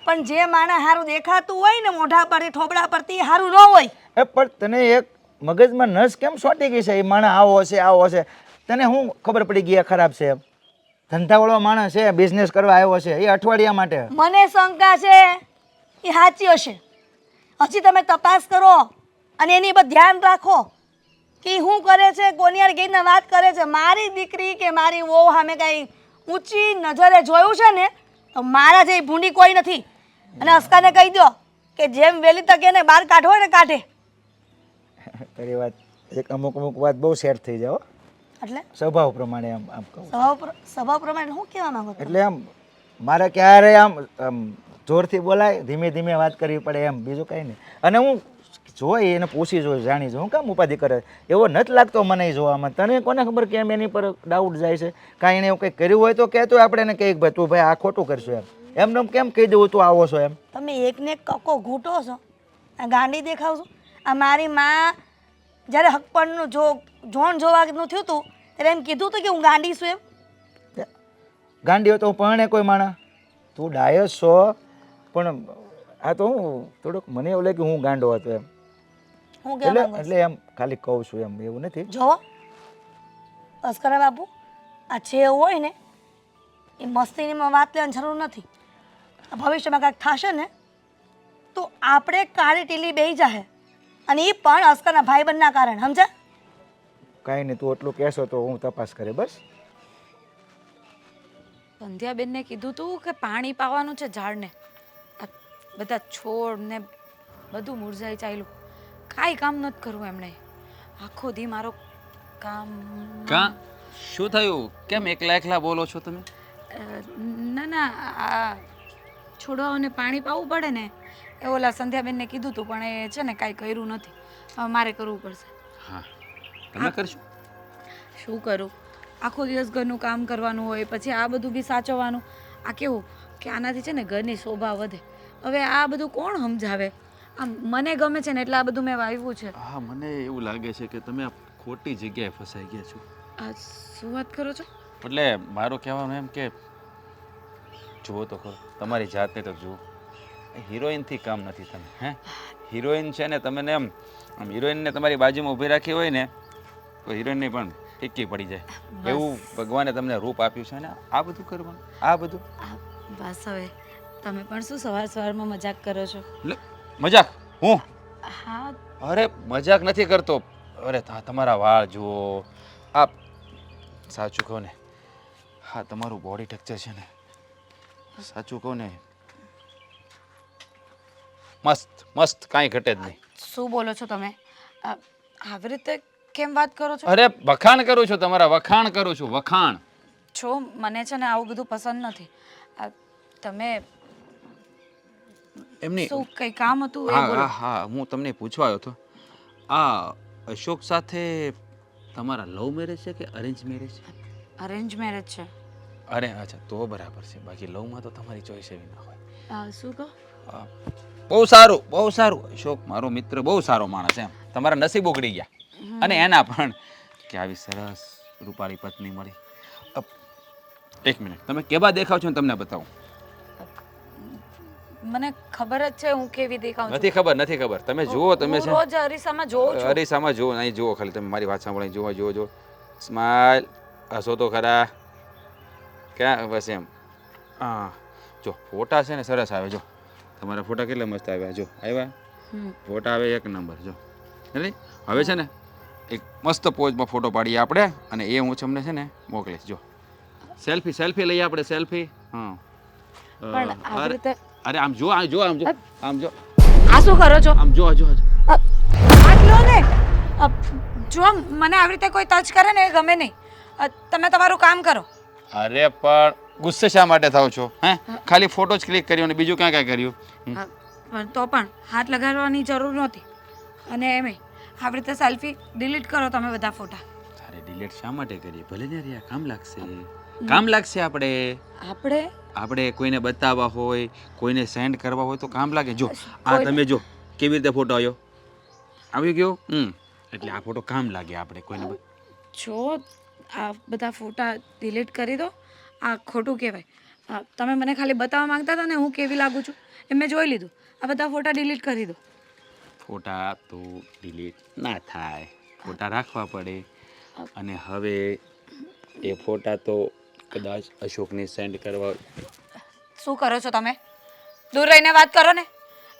પણ જે માણસ હારું દેખાતું હોય ને મોઢા પરથી ઠોબડા પરથી એ હારું ન હોય. એ પણ તને એક મગજમાં નસ કેમ સોટી ગઈ છે? એ માણસ આવો છે તને શું ખબર પડી ગઈ આ ખરાબ છે એમ? ધંધાવાળો માણસ છે, બિઝનેસ કરવા આવ્યો છે, એ અઠવાડિયા માટે. મને શંકા છે એ સાચી હશે. હજી તમે તપાસ કરો અને એની પર ધ્યાન રાખો કે શું કરે છે, કોની યાર ગઈને વાત કરે છે. મારી દીકરી કે મારી વહુ સામે કાંઈ ઊંચી નજરે જોયું છે ને તો મારા જેવી ભૂંડી કોઈ નથી. અને અસ્કાને કહી દો કે જેમ વહેલી તકે એને બહાર કાઢો હોય ને કાઢે. તારી વાત એક અમુક વાત બહુ સેટ થઈ જાય હો. એટલે સ્વભાવ પ્રમાણે આમ કહું સ્વભાવ પ્રમાણે શું કહેવા માંગો છો? એટલે આમ મારે ક્યારે આમ જોરથી બોલાય, ધીમે ધીમે વાત કરવી પડે એમ, બીજું કંઈ નહીં. અને હું જોઈ એને પૂછી જોઈ, જાણી જોઉં કામ ઉપાધિ કરે એવો નથી લાગતો મને એ જોવામાં. તને કોને ખબર કેમ એની પર ડાઉટ જાય છે? કાંઈ એને એવું કંઈ કર્યું હોય તો કહેતો આપણે એને કહી ભાઈ તું ભાઈ આ ખોટું કરશું એમ. એમને કેમ કહી દેવું તું આવો છો એમ? તમે એકને એક કક્કો ઘૂંટો છો, આ ગાંડી દેખાવ છો. આ મારી માં જ્યારે હકપણનું જોણ જોવાનું થયું હતું ત્યારે એમ કીધું હતું કે હું ગાંડી છું એમ. ગાંડી હોય તો પરણે કોઈ માણા? તું ડાયસ છો, પણ આ તો હું થોડુંક મને એવું લાગે હું ગાંડો હતો એમ. હું કહેવા માંગુ છું. એટલે એમ ખાલી કહું છું એમ, એવું નથી. જોવો અસ્કરા બાપુ, આ જે હોય ને એ મસ્તીનીમાં વાત લેવાની જરૂર નથી. ભવિષ્યમાં કાંઈક થશે ને તો આપણે કાળી ટીલી બેહી જાહે, અને એ પણ અસ્કરના ભાઈબંધના કારણે, સમજ્યા? કાંઈ નહીં, તું એટલું કહેશો તો હું તપાસ કરે બસ. સંધ્યાબેનને કીધું તું કે પાણી પાવાનું છે ઝાડને. આ બધા છોડ ને બધું મુરઝાઈ ચાલ્યું. કાંઈ કામ નથી કરવું એમણે. આખો દી મારો કામ કાં શું થયું? કેમ એકલા એકલા બોલો છો તમે? ના ના, આ છોડવાઓને પાણી પાવું પડે ને એ ઓલા સંધ્યાબેનને કીધું તું, પણ એ છે ને કાંઈ કર્યું નથી. હવે મારે કરવું પડશે. હા, તમે કરશો? શું કરું? આખો દિવસ ઘરનું કામ કરવાનું હોય, પછી આ બધું બી સાચવવાનું. આ કેવું કે આનાથી છે ને ઘરની શોભા વધે. હવે આ બધું કોણ સમજાવે? આમ મને ગમે છે ને એટલે આ બધું મેં વાવ્યું છે. હા, મને એવું લાગે છે કે તમે આ ખોટી જગ્યાએ ફસાઈ ગયા છો. આ શું વાત કરો છો? એટલે મારું કહેવાનું એમ કે જુઓ તો ખરો, તમારી જાતને તો જુઓ. હિરોઈનથી કામ નથી. તમે હિરોઈન છે ને, તમે એમ હિરોઈનને તમારી બાજુમાં ઊભી રાખી હોય ને તો હિરોઈનને પણ ફીકી પડી જાય. એવું ભગવાને તમને રૂપ આપ્યું છે ને, આ બધું કરવાનું, આ બધું. બસ હવે તમે પણ શું સવાર સવારમાં મજાક કરો છો? મજાક? હું? હા. અરે મજાક નથી કરતો. અરે તમારા વાળ જુઓ. આ સાચું કહો ને, હા તમારું બોડી ટેક્ચર છે ને, સાચું કહો ને, મસ્ત મસ્ત, કાંઈ ઘટે જ નહીં. શું બોલો છો તમે? આવી રીતે કેમ વાત કરો છો? અરે વખાણ કરું છું, તમારા વખાણ કરું છું, વખાણ. છો મને છે ને આવું બધું પસંદ નથી. તમે એમની શું કઈ કામ હતું એ હા બોલો. હા હા, હું તમને પૂછવા આવ્યો હતો. આ અશોક સાથે તમારા લવ મેરેજ છે કે અરેન્જ મેરેજ છે? અરેન્જ મેરેજ છે. અરે અચ્છા, તો બરાબર છે. બાકી લવમાં તો તમારી ચોઈસ એવી ના હોય. શું કહો? બહુ સારું, બહુ સારું. અશોક મારો મિત્ર બહુ સારો માણસ એમ. તમારા નસીબ ઉગડી ગયા, અને એના પણ કે આવી સરસ રૂપાળી પત્ની મળી. એક મિનિટ, તમે કેવા દેખાવ છો તમને બતાવું. મને ખબર જ છે હું કેવી દેખાઉં છું. નથી ખબર, નથી ખબર. તમે જુઓ, તમે હું રોજ અરીસામાં જોઉં છું. અરીસામાં જુઓ, અહીં જુઓ ખાલી. તમે મારી વાત સાંભળી જુઓ, જુઓ, જુઓ. સ્માઈલ, હસો તો ખરા. ક્યાં બસ એમ. હા જો ફોટા છે ને સરસ આવે. જો તમારા ફોટા કેટલા મસ્ત આવ્યા. જો આવ્યા ફોટા આવે એક નંબર. જો એટલે હવે છે ને એક મસ્ત પોઝમાં ફોટો પાડીએ આપણે, અને એ હું તમને છે ને મોકલીશ. જો સેલ્ફી, સેલ્ફી લઈએ આપણે, સેલ્ફી. હા પણ આવી રીતે અરે આમ જો, આમ જો, આમ જો, આમ જો. આ શું કરો છો? આમ જો, જો. હાથ લો ને. જો મને આવી રીતે કોઈ ટચ કરે ને એ ગમે નહીં. તમે તમારું કામ કરો. અરે પણ ગુસ્સે શા માટે થાવ છો? હે ખાલી ફોટો જ ક્લિક કર્યો ને બીજું ક્યાં કાંઈ કર્યું? પણ તો પણ હાથ લગાડવાની જરૂર નહોતી. અને એમે આવી રીતે સેલ્ફી ડિલીટ કરો તમે બધા ફોટા. તારે ડિલીટ શા માટે કરીએ? ભલે ને રિયા, કામ લાગશે, કામ લાગશે. આપણે કોઈને બતાવવા હોય, કોઈને સેન્ડ કરવા હોય તો કામ લાગે. જો આ તમે જો કેવી રીતે ફોટો આવી ગયો. એટલે આ ફોટો કામ લાગે આપણે કોઈને. જો આ બધા ફોટા ડિલીટ કરી દો. આ ખોટું કહેવાય. તમે મને ખાલી બતાવવા માંગતા હતા ને હું કેવી લાગુ છું એ મેં જોઈ લીધું. આ બધા ફોટા ડિલીટ કરી દો. ફોટા તો ડિલીટ ના થાય, ફોટા રાખવા પડે. અને હવે એ ફોટા તો કદાચ અશોકને સેન્ડ કરવા. શું કરો છો તમે? દૂર રહીને વાત કરો ને.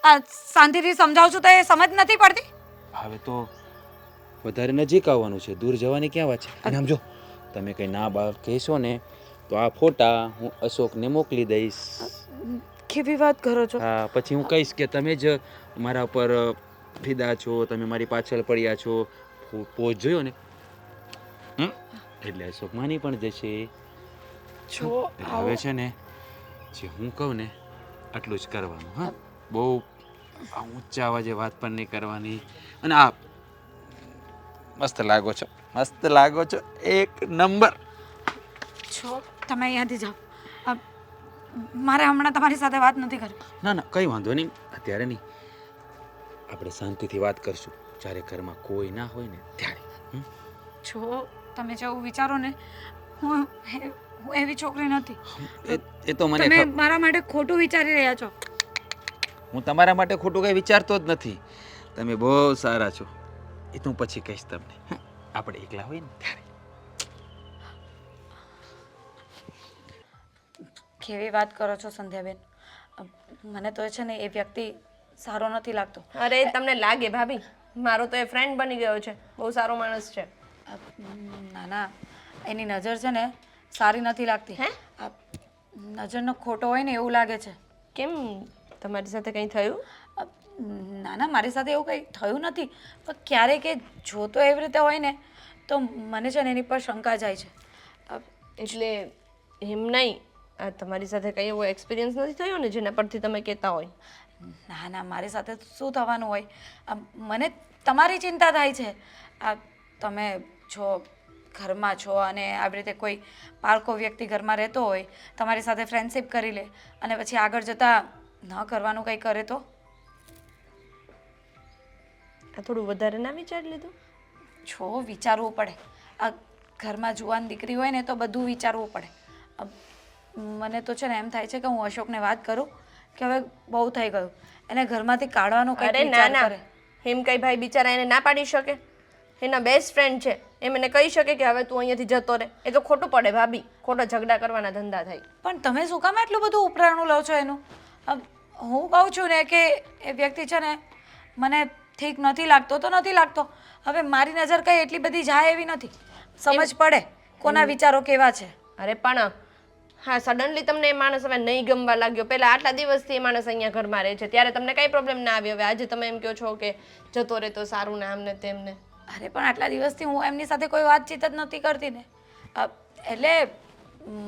આ શાંતિથી સમજાવું છું તો એ સમજ નથી પડતી. હવે તો વધારે નજીક આવવાનું છે, દૂર જવાની ક્યાં વાત છે? અને આમ જો તમે કંઈ ના બહાર કહેશો ને તો આ ફોટા હું અશોકને મોકલી દઈશ. કેવી વાત કરો છો? હા, પછી હું કહીશ કે તમે જ મારા ઉપર ફિદા છો, તમે મારી પાછળ પડ્યા છો. પોઝ જોયો ને, એટલે અશોક માની પણ જશે. હવે છે ને જે હું કહું ને આટલું જ કરવાનું. હા, બહુ ઊંચા અવાજે વાત પણ નહીં કરવાની. અને આ મસ્ત લાગો છો, મસ્ત લાગો છો, એક નંબર. છો તમે અહીંયાથી જાઓ. મારે હમણાં તમારી સાથે વાત નથી કરવી. ના ના, કંઈ વાંધો નહીં, અત્યારે નહીં. આપણે શાંતિથી વાત કરશું જ્યારે ઘરમાં કોઈ ના હોય ને ત્યારે. છો તમે જેવું વિચારો ને, હું એવી છોકરી નથી. એ તો મને તમે મારા માટે ખોટું વિચારી રહ્યા છો. હું તમારા માટે ખોટું કંઈ વિચારતો જ નથી. તમે બહુ સારા છો. એ તો હું પછી કહીશ તમને, આપણે એકલા હોય ને ત્યારે. કેવી વાત કરો છો સંધ્યાબેન? મને તો છે ને એ વ્યક્તિ સારો નથી લાગતો. અરે તમને લાગે ભાભી, મારો તો એ ફ્રેન્ડ બની ગયો છે, બહુ સારો માણસ છે. ના ના, એની નજર છે ને સારી નથી લાગતી. હે? નજરનો ખોટો હોય ને એવું લાગે છે. કેમ, તમારી સાથે કંઈ થયું? ના ના, મારી સાથે એવું કંઈ થયું નથી, પણ ક્યારેક એ જોતો એવી રીતે હોય ને તો મને છે ને એની પર શંકા જાય છે. એટલે એમ નહીં, આ તમારી સાથે કંઈ એવો એક્સપિરિયન્સ નથી થયો ને જેના પરથી તમે કહેતા હોય? ના ના, મારી સાથે શું થવાનું હોય? મને તમારી ચિંતા થાય છે. તમે છો ઘરમાં છો અને આવી રીતે કોઈ પારકો વ્યક્તિ ઘરમાં રહેતો હોય, તમારી સાથે ફ્રેન્ડશિપ કરી લે અને પછી આગળ જતાં ન કરવાનું કંઈ કરે તો? આ થોડું વધારે ના વિચારી લીધું? છો વિચારવું પડે. આ ઘરમાં જુવાન દીકરી હોય ને તો બધું વિચારવું પડે. મને તો છે ને એમ થાય છે કે હું અશોકને વાત કરું કે હવે બહુ થઈ ગયું, એને ઘરમાંથી કાઢવાનો કંઈક અરે ના વિચાર ના, કરે. એમ કઈ ભાઈ બિચારા એને ના પાડી શકે? એના બેસ્ટ ફ્રેન્ડ છે, એમ એને કહી શકે કે હવે તું અહીંયાથી જતો રહે? એ તો ખોટું પડે ભાભી, ખોટા ઝઘડા કરવાના ધંધા થાય. પણ તમે શું કામ એટલું બધું ઉપરાણું લો છો એનું? હું કહું છું ને કે એ વ્યક્તિ છે ને મને ઠીક નથી લાગતો તો નથી લાગતો. હવે મારી નજર કંઈ એટલી બધી જાય એવી નથી. સમજ પડે કોના વિચારો કેવા છે. અરે પણ હા, સડનલી તમને એ માણસ હવે નહીં ગમવા લાગ્યો. પહેલા આટલા દિવસથી એ માણસ અહીંયા ઘરમાં રહે છે ત્યારે તમને કઈ પ્રોબ્લેમ ના આવ્યો. હવે આજે તમે એમ કહો છો કે જતો રહે તો સારું ને આમ ને તેમ ને. અરે પણ આટલા દિવસથી હું એમની સાથે કોઈ વાતચીત જ નથી કરતી ને. એટલે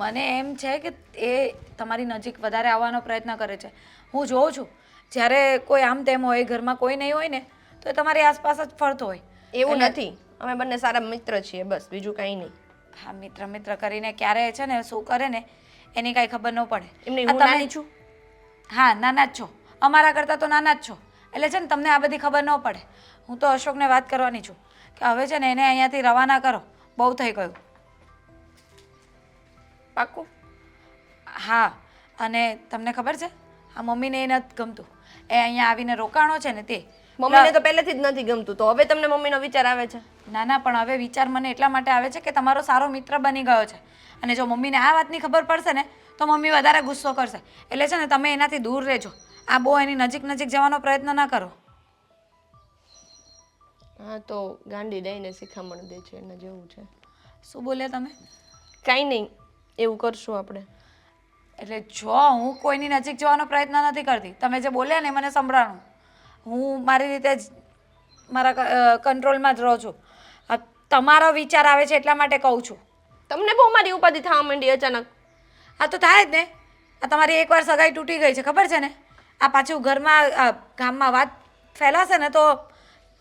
મને એમ છે કે એ તમારી નજીક વધારે આવવાનો પ્રયત્ન કરે છે. હું જોઉં છું જ્યારે કોઈ આમ તેમ હોય, ઘરમાં કોઈ નહીં હોય ને તો એ તમારી આસપાસ જ ફરતો હોય. એવું નથી, અમે બંને સારા મિત્ર છીએ, બસ બીજું કંઈ નહીં. હા, મિત્ર મિત્ર કરીને ક્યારે છે ને શું કરે ને એની કાંઈ ખબર ન પડે. એમની આ હું તમે- નાની છું? હા, નાના જ છો, અમારા કરતાં તો નાના જ છો. એટલે છે ને તમને આ બધી ખબર ન પડે. હું તો અશોકને વાત કરવાની છું કે હવે છે ને એને અહીંયાથી રવાના કરો, બહુ થઈ ગયું. પાક્કું? હા, અને તમને ખબર છે આ મમ્મીને એ નથી ગમતું. એ અહીંયા આવીને રોકાણો છે ને તે. મમ્મીને તો પહેલેથી જ નથી ગમતું, તો હવે તમને મમ્મીનો વિચાર આવે છે? ના ના, પણ હવે વિચાર મને એટલા માટે આવે છે કે તમારો સારો મિત્ર બની ગયો છે અને જો મમ્મીને આ વાતની ખબર પડશે ને તો મમ્મી વધારે ગુસ્સો કરશે. એટલે છે ને તમે એનાથી દૂર રહેજો. આ બહુ એની નજીક નજીક જવાનો પ્રયત્ન ના કરો. હા, તો ગાંડી દઈને શિખામણ દે છે એના જેવું છે. શું બોલ્યા તમે? કાંઈ નહીં, એવું કરશું આપણે. એટલે જો હું કોઈની નજીક જવાનો પ્રયત્ન નથી કરતી. તમે જે બોલ્યા ને મને સંભળાણું. હું મારી રીતે જ મારા કંટ્રોલમાં જ રહું છું. તમારો વિચાર આવે છે એટલા માટે કહું છું. તમને બહુ મારી ઉપાધિ થવા માંડી અચાનક. આ તો થાય જ ને. આ તમારી એકવાર સગાઈ તૂટી ગઈ છે ખબર છે ને. આ પાછું ઘરમાં ગામમાં વાત ફેલાશે ને તો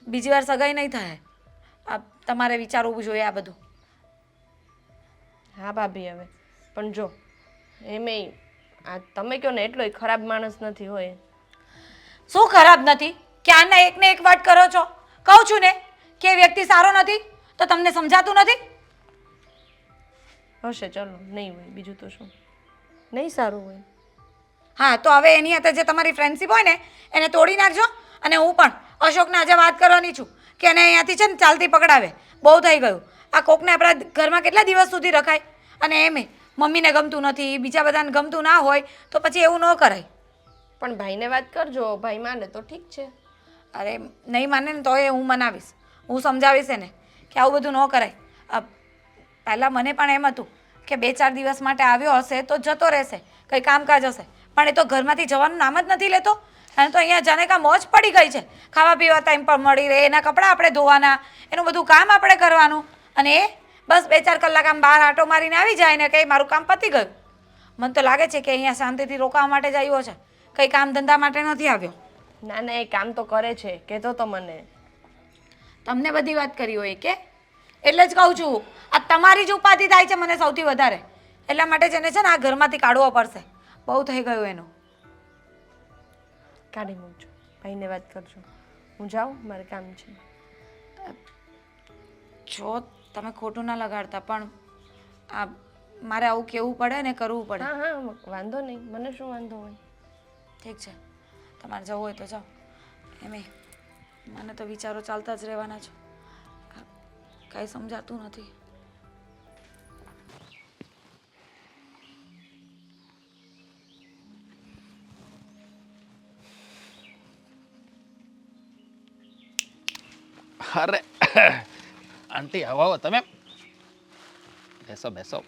બીજી વાર સગાઈ નહીં થાય. આ તમારે વિચારવું જોઈએ આ બધું. હા ભાભી, હવે પણ જો એમેય આ તમે કહો ને એટલોય ખરાબ માણસ નથી હોય. શું ખરાબ નથી? ક્યારના એકને એક વાત કરો છો. કહું છું ને કે એ વ્યક્તિ સારો નથી તો તમને સમજાતું નથી? હશે, ચલો નહીં હોય, બીજું તો શું, નહીં સારું હોય. હા, તો હવે એની હાથે જે તમારી ફ્રેન્ડશિપ હોય ને એને તોડી નાખજો. અને હું પણ અશોકને આજે વાત કરવાની છું કે એને અહીંયાથી છે ને ચાલતી પકડાવે. બહુ થઈ ગયું. આ કોકને આપણા ઘરમાં કેટલા દિવસ સુધી રખાય? અને એમે મમ્મીને ગમતું નથી, બીજા બધાને ગમતું ના હોય તો પછી એવું ન કરાય. પણ ભાઈને વાત કરજો, ભાઈ માને તો ઠીક છે. અરે નહીં માને ને તો એ હું મનાવીશ. હું સમજાવીશ એને કે આવું બધું ન કરાય. પહેલાં મને પણ એમ હતું કે 2-4 દિવસ માટે આવ્યો હશે તો જતો રહેશે, કંઈ કામકાજ હશે. પણ એ તો ઘરમાંથી જવાનું નામ જ નથી લેતો. અને તો અહીંયા જાણે કાં મોજ પડી ગઈ છે. ખાવા પીવા ટાઈમ પર મળી રહે, એના કપડાં આપણે ધોવાના, એનું બધું કામ આપણે કરવાનું. અને એ બસ 2-4 કલાક આમ બહાર આંટો મારીને આવી જાય ને કંઈ મારું કામ પતી ગયું. મને તો લાગે છે કે અહીંયા શાંતિથી રોકાવા માટે જ આવ્યો છે, કંઈ કામ ધંધા માટે નથી આવ્યો. ના ના, એ કામ તો કરે છે, કહેતો તો મને. તમને બધી વાત કરી હોય કે? એટલે જ કહું છું આ તમારી જ ઉપાધિ થાય છે મને સૌથી વધારે. એટલા માટે જ એને છે ને આ ઘરમાંથી કાઢવો પડશે. બહુ થઈ ગયું એનું. કાઢી મૂકજો, ભાઈને વાત કરજો. હું જાઉં, મારે કામ છે. જો તમે ખોટું ના લગાડતા પણ આ મારે આવું કહેવું પડે ને કરવું પડે. હા હા, વાંધો નહીં, મને શું વાંધો હોય. ઠીક છે, તમારે જવું હોય તો જાઓ. એમે મને તો વિચારો ચાલતા જ રહેવાના છે. કાંઈ સમજાતું નથી. અરે આંટી આવો આવો તમે બેસો બેસો.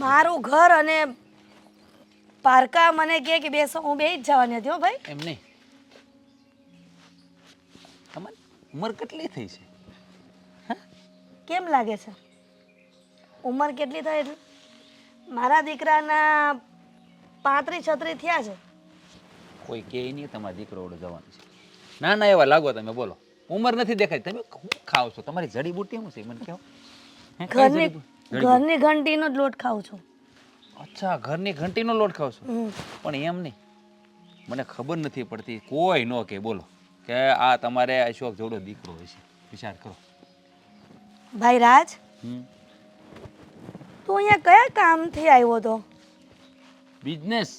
મારું ઘર અને પારકા મને કહે કે બેસો, હું બેસી જ જવાની હતી હો ભાઈ. એમ નહીં, તમારી ઉંમર કેટલી થઈ છે? કેમ લાગે છે ઉંમર કેટલી થાય એટલે? મારા દીકરાના 35-36 થયા છે. કોઈ કહે નહીં તમારા દીકરો ઓળો જવાનું છે. ના ના એવા લાગો તમે, બોલો. ઉંમર નથી દેખાય. તમે શું ખાવ છો? તમારી જડીબુટી શું છે મને કહો. હે, કઈ ઘરની જડીબુટી? ઘરની ઘંટીનો જ લોટ ખાઉં છું. અચ્છા, ઘરની ઘંટીનો લોટ ખાવ છો? હમ. પણ એમ નહીં, મને ખબર નથી પડતી. કોઈ ન કે બોલો કે આ તમારે અશોક જેવડો દીકરો હોય છે. વિચાર કરો. ભાઈ રાજ, હમ તું અહીંયા કયા કામથી આવ્યો તો? બિઝનેસ.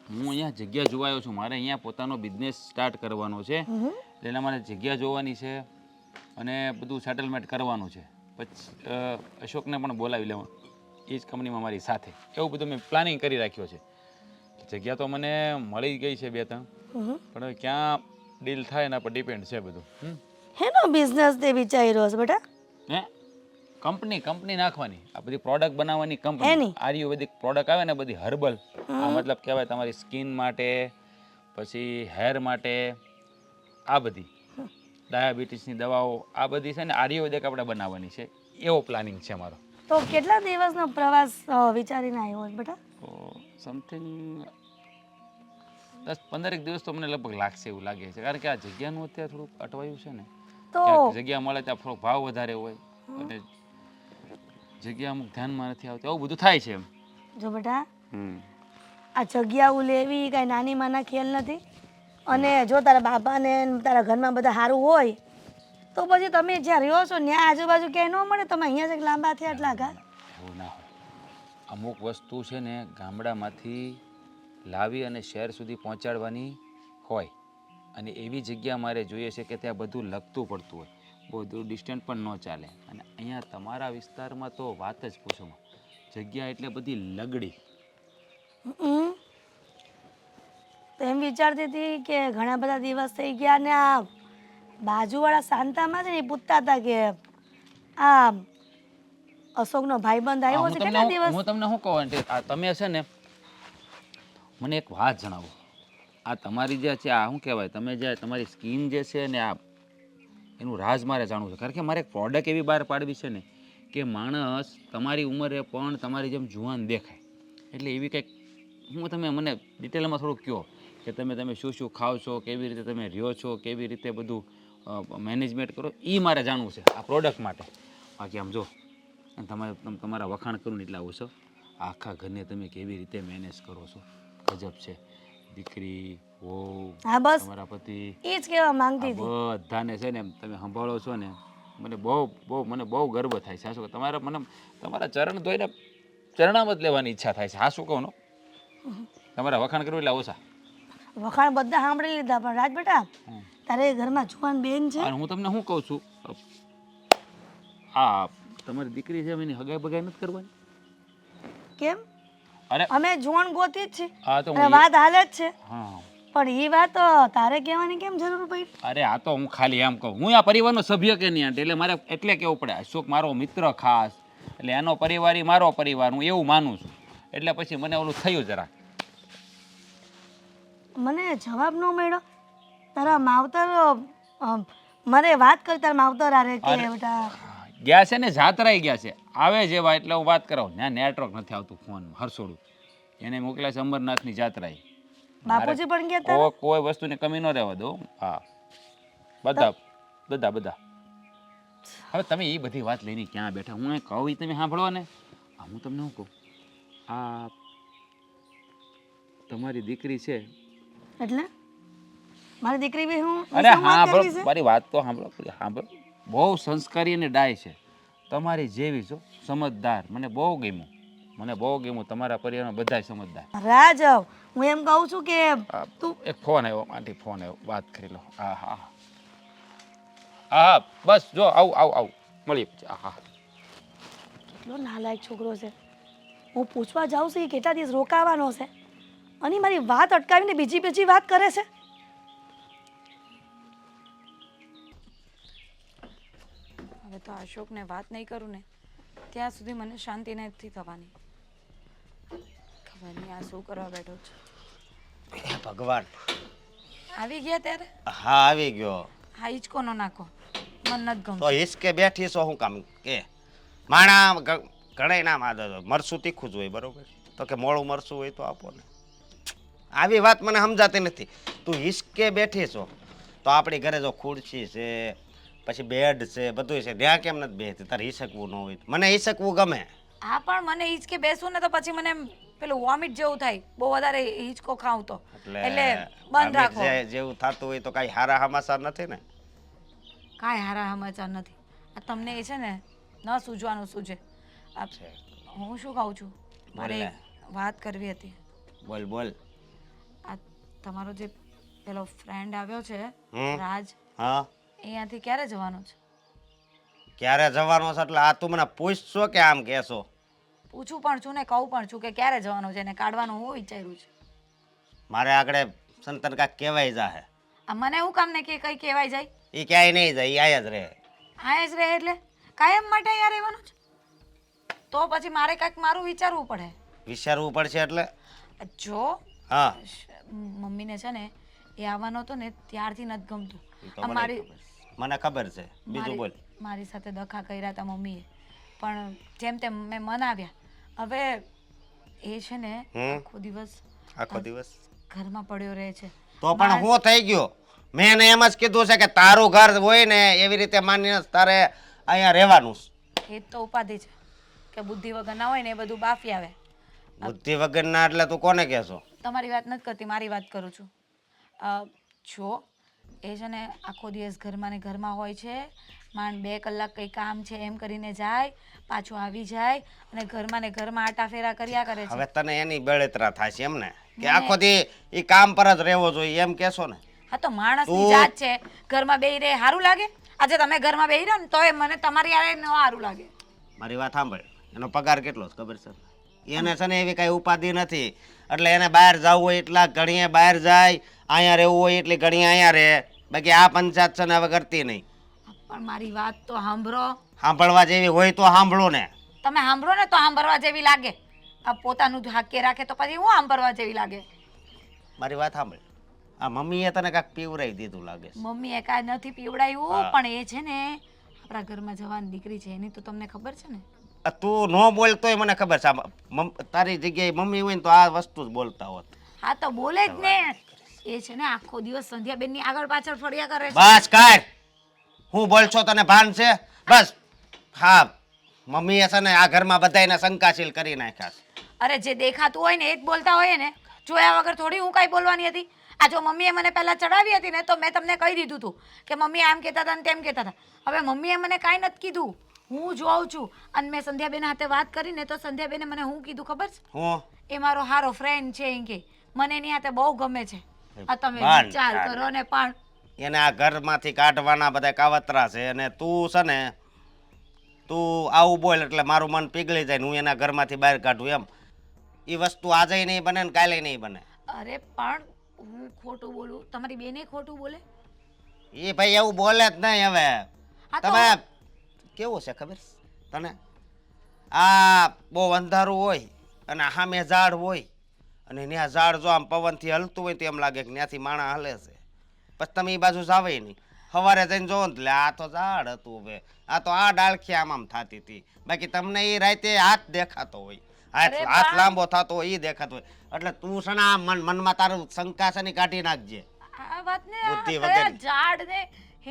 હું અહીંયા જગ્યા જોવા આવ્યો છું. મારે અહીંયા પોતાનો બિઝનેસ સ્ટાર્ટ કરવાનો છે. એટલે એના માટે જગ્યા જોવાની છે અને બધું સેટલમેન્ટ કરવાનું છે. પછી અશોકને પણ બોલાવી લેવાનું એ જ કંપનીમાં મારી સાથે. એવું બધું મેં પ્લાનિંગ કરી રાખ્યો છે. જગ્યા તો મને મળી ગઈ છે 2-3, પણ હવે ક્યાં ડીલ થાય એના પર ડિપેન્ડ છે બધું. હેનો બિઝનેસ તે વિચાર્યો છે બેટા? હે, કંપની નાખવાની. આ બધી પ્રોડક્ટ બનાવવાની કંપની. એની? આયુર્વેદિક પ્રોડક્ટ આવે ને બધી હર્બલ. આ મતલબ કહેવાય તમારી સ્કિન માટે, પછી હેર માટે, આ બધી ડાયાબિટીસની દવાઓ, આ બધી છે ને આયુર્વેદિક આપણે બનાવવાની છે. એવો પ્લાનિંગ છે મારો. તો કેટલા દિવસનો પ્રવાસ વિચારીને આવ્યો છે બેટા? તો સમથિંગ 10-15 દિવસ તો મને લગભગ લાગશે એવું લાગે છે. કારણ કે આ જગ્યાનું અત્યારે થોડુંક અટવાયું છે ને. તો ક્યાંક જગ્યા મળે ત્યાં થોડો ભાવ વધારે હોય અને જગ્યા અમુક ધ્યાનમાં નથી આવતી. આવું બધું થાય છે એમ. જો બેટા, આ જગ્યાઓ લેવી કાંઈ નાની માના ખેલ નથી. અને જો તારા બાપાને ને તારા ઘરમાં બધા સારું હોય તો પછી તમે જ્યાં રહ્યો છો ત્યાં આજુબાજુ ક્યાંય ન મળે? તમે અહીંયા જ લાંબા થયા એટલા ઘા. એવું ના હોય. અમુક વસ્તુ છે ને ગામડામાંથી લાવી અને શહેર સુધી પહોંચાડવાની હોય. અને એવી જગ્યા મારે જોઈએ છે કે ત્યાં બધું લગતું પડતું હોય. બહુ દૂર ડિસ્ટન્સ પણ ન ચાલે. અને અહીંયા તમારા વિસ્તારમાં તો વાત જ પૂછો. જગ્યા એટલે બધી લગડી. તો એમ વિચારતી હતી કે ઘણા બધા દિવસ થઈ ગયા ને આ બાજુવાળા શાંતામાં છે ને એ પૂછતા હતા કે આ અશોકનો ભાઈબંધ આવ્યો છે કેટલા દિવસ? હું તમને શું કહું આંટી, આ તમે છે ને મને એક વાત જણાવો. આ તમારી જે છે આ શું કહેવાય, તમે જે તમારી સ્કિન જે છે ને આ એનું રાજ મારે જાણવું છે. કારણ કે મારે એક પ્રોડક્ટ એવી બહાર પાડવી છે ને કે માણસ તમારી ઉંમરે પણ તમારી જેમ જુવાન દેખાય. એટલે એવી કંઈક તમે મને ડિટેલમાં થોડુંક કહો કે તમે શું શું ખાઓ છો, કેવી રીતે તમે રહ્યો છો, કેવી રીતે બધું મેનેજમેન્ટ કરો. એ મારે જાણવું છે આ પ્રોડક્ટ માટે. બાકી આમ જો તમારા વખાણ કરું ને એટલે આવું છો. આખા ઘરને તમે કેવી રીતે મેનેજ કરો છો, ગજબ છે. દીકરી, વહુ, હા બસ તમારા પતિ, એ જ કહેવા માંગતી હતી. બધાને છે ને તમે સંભાળો છો ને મને બહુ ગર્વ થાય છે. શું તમારા ચરણ ધોઈને ચરણામત લેવાની ઈચ્છા થાય છે. હા શું કહું તમારા વખાણ કરવું એટલે ઓછા વખાણ બધા સાંભળી લીધા, પણ રાજ બેટા તારે ઘરમાં જુવાન બેન છે. અને હું તમને શું કહું છું, આ તમારી દીકરી છે એની હગાઈ બગાઈ નથી કરવાની? કેમ? અરે અમે જુવાન ગોતી જ છીએ હા તો અને વાત હાલે જ છે. હા પણ એ વાત તારે કહેવાની કેમ જરૂર પડી? અરે આ તો હું ખાલી એમ કહું, હું આ પરિવારનો સભ્ય કે નહીં આંટી, એટલે મારે એટલે કેવું પડે. અશોક મારો મિત્ર ખાસ, એટલે એનો પરિવાર ઈ મારો પરિવાર, હું એવું માનું છું. એટલે પછી મને ઓલું થયું જરા. મને જવાબ ન મળ્યો. તારા માવતર મારે વાત કરી તારા માવતર આરે કે બેટા ગયા છે ને જાત્રાએ ગયા છે. આવે જેવા એટલે હું વાત કરાવું. ત્યાં નેટવર્ક નથી આવતું ફોનમાં. હરસોડું એને મોકલ્યા છે અમરનાથની જાત્રાએ. બાપુજી પણ ગયા તારા? કોઈ વસ્તુની કમી ન રહેવા દો. હા બધા હવે તમે એ બધી વાત લઈને ક્યાં બેઠા? હું એ કહું એ તમે સાંભળવા ને. હું તમને શું કહું, આ તમારી દીકરી છે એટલે મારી દીકરી બી હું અરે સાંભળો, મારી વાત તો સાંભળો. બહુ સંસ્કારી અને ડાય છે. તમારી જેવી છો, સમજદાર. મને બહુ ગમ્યું તમારા પરિવારમાં બધા સમજદાર. રાજ હું એમ કહું છું કે તું એક ફોન આવ્યો આંટી, ફોન આવ્યો, વાત કરી લો. હા બસ જો આવું મળીએ પછી. કેટલો નાલાયક છોકરો છે. હું પૂછવા જાઉં છું એ કેટલા દિવસ રોકાવાનો છે અને મારી વાત અટકાવીને બીજી વાત કરે છે. તો અશોકને વાત નહીં કરું ને ત્યાં સુધી મને શાંતિ નથી થવાની. ખબર નહીં આ શું કરવા બેઠો છે. હે ભગવાન. આવી ગયા ત્યારે હા આવી ગયો. હા હિંચકો નો નાખો, મન નથી ગમતું. તો હિસકે બેઠી છો હું કામ કે માણા ઘણા નામ આદત મરસું તીખું જ હોય બરોબર, તો કે મોળું મરસું હોય તો આપો ને. આવી વાત મને સમજાતી નથી. તું હિસકે બેઠી છો તો આપણી ઘરે જો ખુરશી છે પછી બેડ છે બધું છે, ત્યાં કેમ નથી બેસતી? તારે હિસકવું ન હોય તો. મને હિસકવું ગમે. હા પણ મને હિંચકે બેસું ને તો પછી મને એમ પેલું વોમિટ જેવું થાય, બહુ વધારે હિંચકો ખાઉં તો. એટલે બંધ રાખો. જેવું થતું હોય તો કઈ હારા સમાચાર નથી ને. કાંઈ હારા સમાચાર નથી. આ તમને એ છે ને ન સૂઝવાનું સૂઝે. હું શું કહું છું, મારે બોલ ને. એક વાત કરવી હતી. બોલ બોલ. આ તમારો જે પેલો ફ્રેન્ડ આવ્યો છે હમ. રાજ, હા અહીંયાથી ક્યારે જવાનો છે? ક્યારે જવાનો છે એટલે આ તું મને પૂછશો કે આમ કહેશો? પૂછું પણ છું ને કહું પણ છું કે ક્યારે જવાનો છે, એને કાઢવાનું હું વિચાર્યું છે. મારે આગળ સંતન કાક કહેવાય જાહે. આ મને શું કામ ને કે કઈ કહેવાય જાય? એ ક્યાંય નહીં જાય, ઈ આયા જ રહે. હા જ રહે એટલે કાયમ માટે અહીંયા રહેવાનું છે? તો પછી મારે કાંઈક મારું વિચારવું પડે. વિચારવું પડશે એટલે? જો હા મમ્મીને છે ને એ આવવાનો હતો ને ત્યારથી નથી ગમતું. ઈ તો આ મને મારી ખબર. મને ખબર છે. બીજું બોલ. મારી સાથે દખા કર્યા હતા મમ્મીએ, પણ જેમ તેમ મેં મનાવ્યા. હવે એ છે ને આખો દિવસ આખો દિવસ ઘરમાં પડ્યો રહે છે. તો પણ હું થઈ ગયો? મેં એને એમ જ કીધું છે કે તારું ઘર હોય ને એવી રીતે માનીને તારે અહીંયા રહેવાનું છે. એ જ તો ઉપાધિ છે કે બુદ્ધિ વગર ના હોય ને એ બધું બાફી આવે. બુદ્ધિ વગરના એટલે તું કોને કહેશો? તમારી વાત નથી કરતી, મારી વાત કરું છું. જો એ છે ને આખો દિવસ ઘરમાં ને ઘરમાં હોય છે, માંડ 2 કલાક કંઈ કામ છે એમ કરીને જાય, પાછું આવી જાય અને ઘરમાં ને ઘરમાં આટાફેરા કર્યા કરે છે. હવે તને એની બળતરા થાય છે એમ ને કે આખો દી ઈ કામ પર જ રહેવો જોઈએ એમ કહેશો ને? હા તો માણસની જાત છે, ઘરમાં બેહી રહે સારું લાગે? આજે તમે ઘરમાં બેહી રહો ને તોય મને તમારી આરે ન સારું લાગે. મારી વાત સાંભળ, એનો પગાર કેટલો છે ખબર છે? એને છે ને એવી કઈ ઉપાધિ નથી, એટલે એને બહાર જવું હોય એટલા ઘણીએ બહાર જાય, અહીંયા રહેવું હોય એટલે ઘણીએ અહીંયા રહે. બાકી આ પંચાયત છે ને હવે કરતી નહીં. પણ મારી વાત તો સાંભળો. સાંભળવા જેવી હોય તો સાંભળો ને. તમે સાંભળો ને તો સાંભળવા જેવી લાગે. આ પોતાનું હાકે રાખે તો પછી હું સાંભળવા જેવી લાગે. મારી વાત સાંભળ, આ મમ્મીએ તને કાંઈક પીવરાઈ દીધું લાગે છે. મમ્મીએ કાંઈ નથી પીવડાવ્યું, પણ એ છે ને આપણા ઘરમાં જવાની દીકરી છે એની તો તમને ખબર છે ને. તું ન બોલતોય મને ખબર છે. તારી જગ્યાએ મમ્મી હોય ને તો આ વસ્તુ જ બોલતા હોત. હા તો બોલે જ ને. એ છે ને આખો દિવસ સંધ્યાબેન ની આગળ પાછળ ફર્યા કરે છે. બસ કર. હું બોલ છો તને ભાન છે? બસ. હા મમ્મીએ છે ને આ ઘરમાં બધાયને શંકાશીલ કરી નાખ્યા છે. અરે જે દેખાતું હોય ને એ જ બોલતા હોય ને, જોયા વગર થોડી હું કાંઈ બોલવાની હતી. આ જો મમ્મીએ મને પહેલા ચડાવી હતી ને તો મેં તમને કહી દીધું હતું કે મમ્મી આમ કહેતા હતા ને તેમ કહેતા હતા. હવે મમ્મીએ મને કાંઈ નથી કીધું, હું જોઉં છું. અને મેં સંધ્યાબેન હાથે વાત કરીને તો સંધ્યાબેને મને હું કીધું ખબર છે? હું એ મારો હારો ફ્રેન્ડ છે એમ કે મને એની હાથે બહુ ગમે છે. આ તમે બાન વિચાર કરો ને. પણ એને આ ઘરમાંથી કાઢવાના બધા કાવતરા છે અને તું છે ને તું આવું બોલ એટલે મારું મન પીગળી જાય ને હું એના ઘરમાંથી બહાર કાઢું એમ. એ વસ્તુ આજે નહીં બને ને કાલે નહીં બને. અરે પણ હું ખોટું બોલું, તમારી બેને ખોટું બોલે? એ ભાઈ એવું બોલે જ નહીં. હવે હા તો તમે કેવું છે ખબર છે તને? આ બહુ અંધારું હોય અને સામે ઝાડ હોય અને ત્યાં ઝાડ જો આમ પવનથી હલતું હોય તો એમ લાગે કે ત્યાંથી માણા હલે છે. પછી તમે એ બાજુ જાવે નહીં. સવારે જઈને જોવો ને એટલે આ તો ઝાડ હતું. હવે આ તો આ ડાળખી આમ થતી હતી. બાકી તમને એ રાતે હાથ દેખાતો હોય, હાથ લાંબો થતો હોય એ દેખાતો હોય. એટલે તું છે ને આ મનમાં તારું શંકા છે ને કાઢી નાખજે. આ વાતને બુદ્ધિ આ વગરની. ઝાડ ને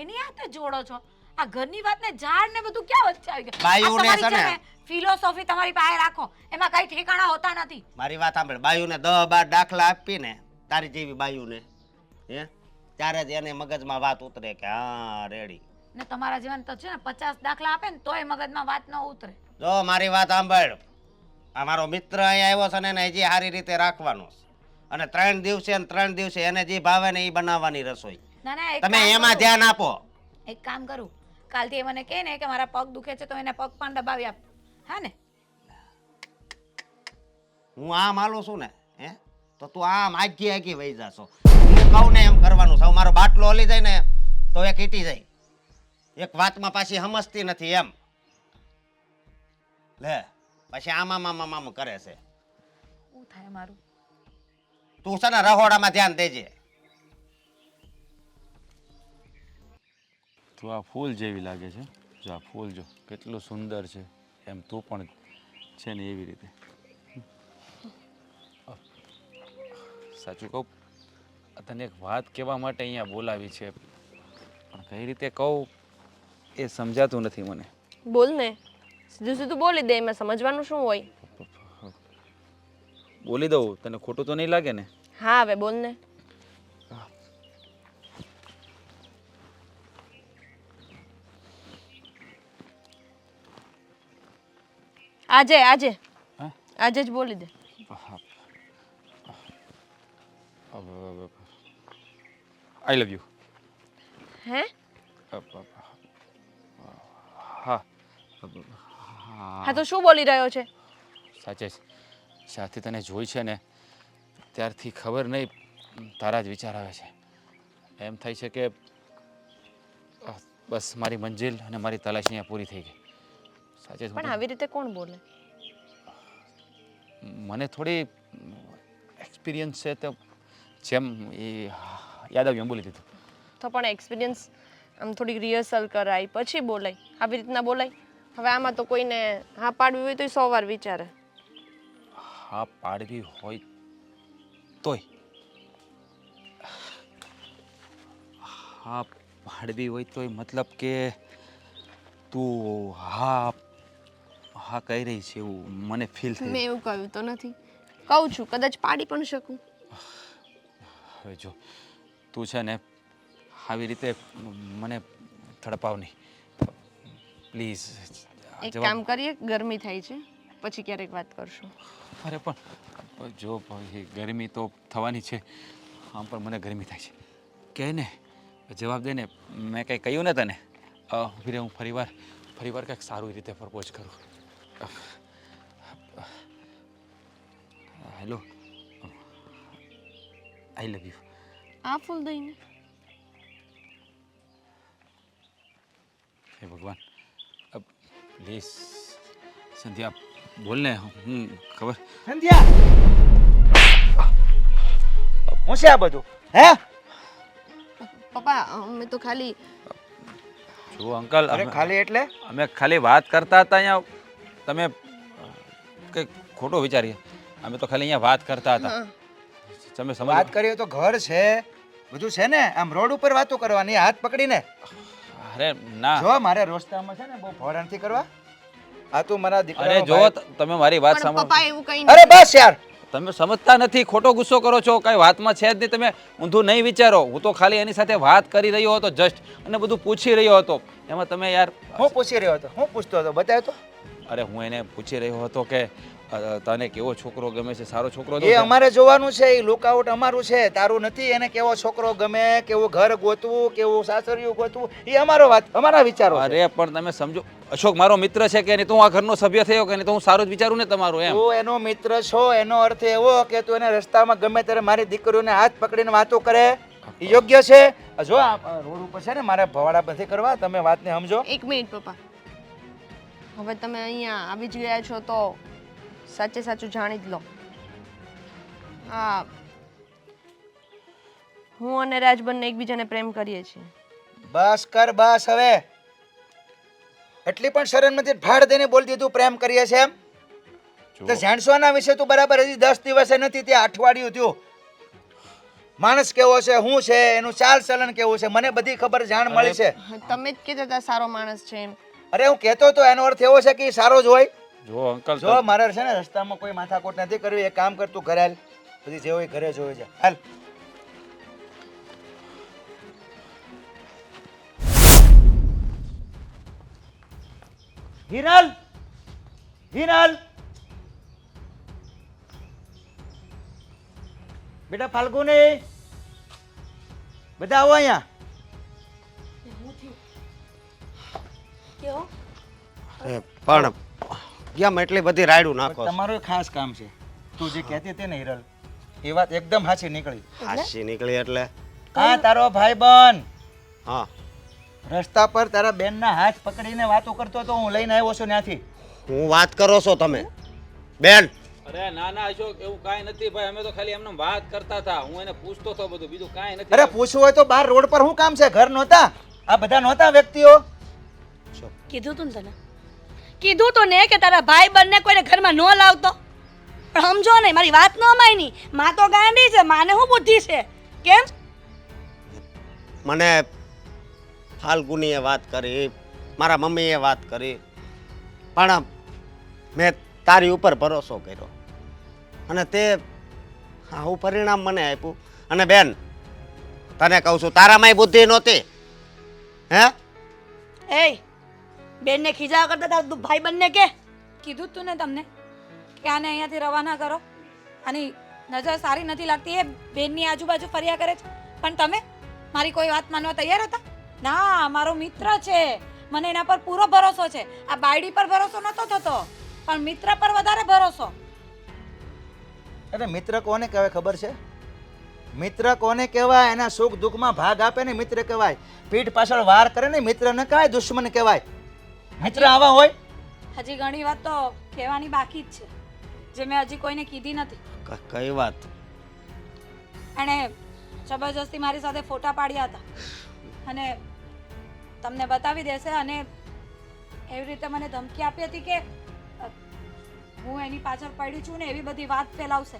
એની હાથે જોડો છો? આ ઘરની વાત ને ઝાડ ને બધું ક્યાં વચ્ચે આવી ગયું? બાયુને આ તમારી છે ને ફિલોસોફી તમારી પાસે રાખો, એમાં કઈ ઠેકાણા હોતા નથી. મારી વાત સાંભળ, બાયુને 10-12 દાખલા આપી ને તારી જેવી બાયુને હે ત્યારે જ એને મગજમાં વાત ઉતરે કે હા રેડી. ને તમારા જીવન તો છે ને 50 દાખલા આપે ને તોય મગજમાં વાત ન ઉતરે. જો મારી વાત સાંભળ, આ મારો મિત્ર અહીંયા આવ્યો છે ને એને હજી સારી રીતે રાખવાનો છે અને 3 દિવસે ને 3 દિવસે એને જે ભાવે ને એ બનાવવાની રસોઈ. ના ના એક તમે કામ એમાં કરું. ધ્યાન આપો. એક કામ કરું, કાલથી એ મને કહે ને કે મારા પગ દુખે છે તો એને પગ પણ દબાવી આપ. હા ને? હું આમ હાલું છું ને હે તો તું આમ આગી આગી વહી જાશો. હું કહું ને એમ કરવાનું છે. મારો બાટલો હલી જાય ને તો એ કીટી જાય એક વાતમાં પાછી સમજતી નથી એમ. લે પછી આમાં કરે છે. શું થાય મારું? તું છે ને રહોડામાં ધ્યાન દેજે. તું આ ફૂલ જેવી લાગે છે. જો આ ફૂલ જો કેટલું સુંદર છે, એમ તું પણ છે ને એવી રીતે. સાચું કહું, તને એક વાત કહેવા માટે અહીંયા બોલાવી છે, પણ કઈ રીતે કહું એ સમજાતું નથી મને. બોલ ને, સીધું સીધું બોલી દે, એમાં સમજવાનું શું હોય? બોલી દઉં, તને ખોટું તો નહીં લાગે ને? હા હવે બોલ ને. આજે આજે હા? આજે જ બોલી દે. આઈ લવ યુ. હે? હા હા તો શું બોલી રહ્યો છે? સાચે જ જ્યારથી તને જોઈ છે ને ત્યારથી ખબર નહીં તારા જ વિચાર આવે છે. એમ થાય છે કે બસ મારી મંજિલ અને મારી તલાશ અહીંયા પૂરી થઈ ગઈ. સાચે જ પણ આવી રીતે કોણ બોલે? મને થોડી એક્સપિરિયન્સ છે તો જેમ એ યાદ આવ્યું એમ બોલી દીધું. તો પણ એક્સપિરિયન્સ આમ થોડીક રિહર્સલ કરાય પછી બોલાય, આવી રીતના બોલાય? હવે આમાં તો કોઈને હા પાડવી હોય તો 100 વાર વિચારે. હા પાડવી હોય તોય, હા પાડવી હોય તોય મતલબ કે તું હા હા કહી રહી છે એવું મને ફીલ મેં થાય. એવું કહ્યું તો નથી. કહું છું કદાચ પાડી પણ શકું. હવે જો તું છે ને આવી રીતે મને તડપાવ નહીં પ્લીઝ. એક કામ કરીએ, ગરમી થાય છે પછી ક્યારેક વાત કરશું. અરે પણ જો એ ગરમી તો થવાની છે, આમ પણ મને ગરમી થાય છે. કહે ને, જવાબ દે ને, મેં કંઈ કહ્યું ને તને? વીરે હું ફરીવાર કંઈક સારું રીતે પ્રપોઝ કરું. Hello, I love you. આ ફૂલ દઈને હે ભગવાન, પ્લીઝ સંધ્યા બોલ ને. હું ખબર સંધ્યા, હું છે આ બધું? હે પપ્પા અમે તો ખાલી જો અંકલ, અરે ખાલી એટલે અમે ખાલી વાત કરતા હતા અહીંયા. તમે કંઈક ખોટું વિચારીએ, અમે તો ખાલી અહીંયા વાત કરતા હતા. તમે સમજો. વાત કરીએ તો ઘર છે, બધું છે ને. આમ રોડ ઉપર વાતો કરવાની, હાથ પકડીને. અરે ના, જો મારે રોસ્તામાં છે ને બહુ ફોડ નથી કરવા. આ તું મારા અરે દીકરા જો તમે મારી વાત પણ સાંભળો. પપ્પા એવું કઈ અરે નથી. બસ યાર, તમે સમજતા નથી, ખોટો ગુસ્સો કરો છો. કઈ વાતમાં છે જ નહીં, તમે ઊંધું નહીં વિચારો. હું તો ખાલી એની સાથે વાત કરી રહ્યો હતો જસ્ટ, અને બધું પૂછી રહ્યો હતો. એમાં તમે યાર, હું પૂછી રહ્યો હતો, હું પૂછતો હતો, બતાવ્યો તો. અરે હું એને પૂછી રહ્યો હતો કે તને કેવો છોકરો ગમે છે, સારો છોકરો એ તો છે. અમારે જોવાનું છે, એ લુકઆઉટ અમારું છે, તારું નથી. એને કેવો છોકરો ગમે, કેવું ઘર ગોતવું, કેવું સાસરિયું ગોતવું, એ અમારા વિચારો છે. અરે પણ તમે સમજો, અશોક મારો મિત્ર છે કે નહીં, તો હું આ ઘરનો સભ્ય થયો કે નહીં, તો હું સારું જ વિચારું ને તમારું એમ. તું એનો મિત્ર છો, એનો અર્થ એવો કે તું એને રસ્તામાં ગમે ત્યારે મારી દીકરીઓને હાથ પકડીને વાતો કરે, એ યોગ્ય છે? જો આ રોડ ઉપર છે ને, મારે ભવાડા નથી કરવા, તમે વાતને સમજો. 1 મિનિટ પપ્પા, હવે તમે અહીંયા આવી જ ગયા છો તો સાચે સાચું જાણી જ લો. હા, હું અને રાજ બંને એકબીજાને પ્રેમ કરીએ છીએ. બસ કર, બસ હવે. એટલી પણ શરમ નથી, ભાડ દઈને બોલી દીધું પ્રેમ કરીએ છે એમ. તો જાણશો આના વિશે તું બરાબર. હજી 10 દિવસે નથી, તે અઠવાડિયું થયું. માણસ કેવો છે, શું છે, એનું ચાલ ચલણ કેવું છે, મને બધી ખબર જાણ મળી છે. તમે જ કહેતા હતા સારો માણસ છે એમ. અરે હું કહેતો તો એનો અર્થ એવો છે કે ઈ સારો જ હોય. જો અંકલ, જો મારે છે ને રસ્તામાં કોઈ માથાકોટ નથી કરવી. એક કામ કર, તું ઘરે હાલ, બધી જે હોય ઘરે જોઈ જા. હાલ. હિરલ, હિરલ, બેટા ફાલ્ગુની, બધા આવો અહીંયા. પણ કેમ એટલી બધી રાયડું નાખો છો? તમારું એક ખાસ કામ છે. તું જે કહેતી હતી ને હિરલ, એ વાત એકદમ સાચી નીકળી. હાસી નીકળી એટલે? હા, તારો ભાઈબંધ હા, રસ્તા પર તારા બેનના હાથ પકડીને વાતો કરતો તો હું લઈને આવ્યો છું ત્યાંથી. હું વાત કરો છો તમે બેન? અરે ના ના અશોક, એવું કાંઈ નથી ભાઈ, અમે તો ખાલી એમને વાત કરતા હતા, હું એને પૂછતો હતો બધું, બીજું કાંઈ નથી. અરે પૂછવું હોય તો બહાર રોડ પર શું કામ છે? ઘર નહોતા? આ બધા નહોતા વ્યક્તિઓ? કીધું તું ને તને, કીધું તું ને કે તારા ભાઈ બંને કોઈને ઘરમાં ન લાવતો. પણ સમજો ને, મારી વાત ન માની. માં તો ગાંડી છે, માને શું બુદ્ધિ છે? કેમ? મને ફાલ્ગુનીએ વાત કરી, મારા મમ્મીએ વાત કરી, પણ મેં તારી ઉપર ભરોસો કર્યો અને તે આવું પરિણામ મને આપ્યું. અને બેન તને કહું છું, તારામાંય બુદ્ધિ નહોતી. હે એ બેનને ખીજાવા કરતા તારા ભાઈ બંને કે કીધું જ તું ને તમને કે આને અહીંયાથી રવાના કરો. આની નજર સારી નથી લાગતી, એ બેનની આજુબાજુ ફર્યા કરે છે. પણ તમે મારી કોઈ વાત માનવા તૈયાર હતા? ના, મારો મિત્ર છે, મને એના પર પૂરો ભરોસો છે. આ બાયડી પર ભરોસો નહોતો થતો, પણ મિત્ર પર વધારે ભરોસો. અરે મિત્ર કોને કહેવાય ખબર છે? મિત્ર કોને કહેવાય? એના સુખ દુઃખમાં ભાગ આપે ને મિત્ર કહેવાય. પીઠ પાછળ વાર કરે ને મિત્ર ન કહેવાય, દુશ્મન કહેવાય. મિત્ર આવા હોય? હજી ઘણી વાત તો કહેવાની બાકી જ છે, જે મેં હજી કોઈને કીધી નથી. કઈ વાત? એણે જબરજસ્તી મારી સાથે ફોટા પાડ્યા હતા અને તમને બતાવી દેશે, અને એવી રીતે મને ધમકી આપી હતી કે હું એની પાછળ પડી છું ને એવી બધી વાત ફેલાવશે.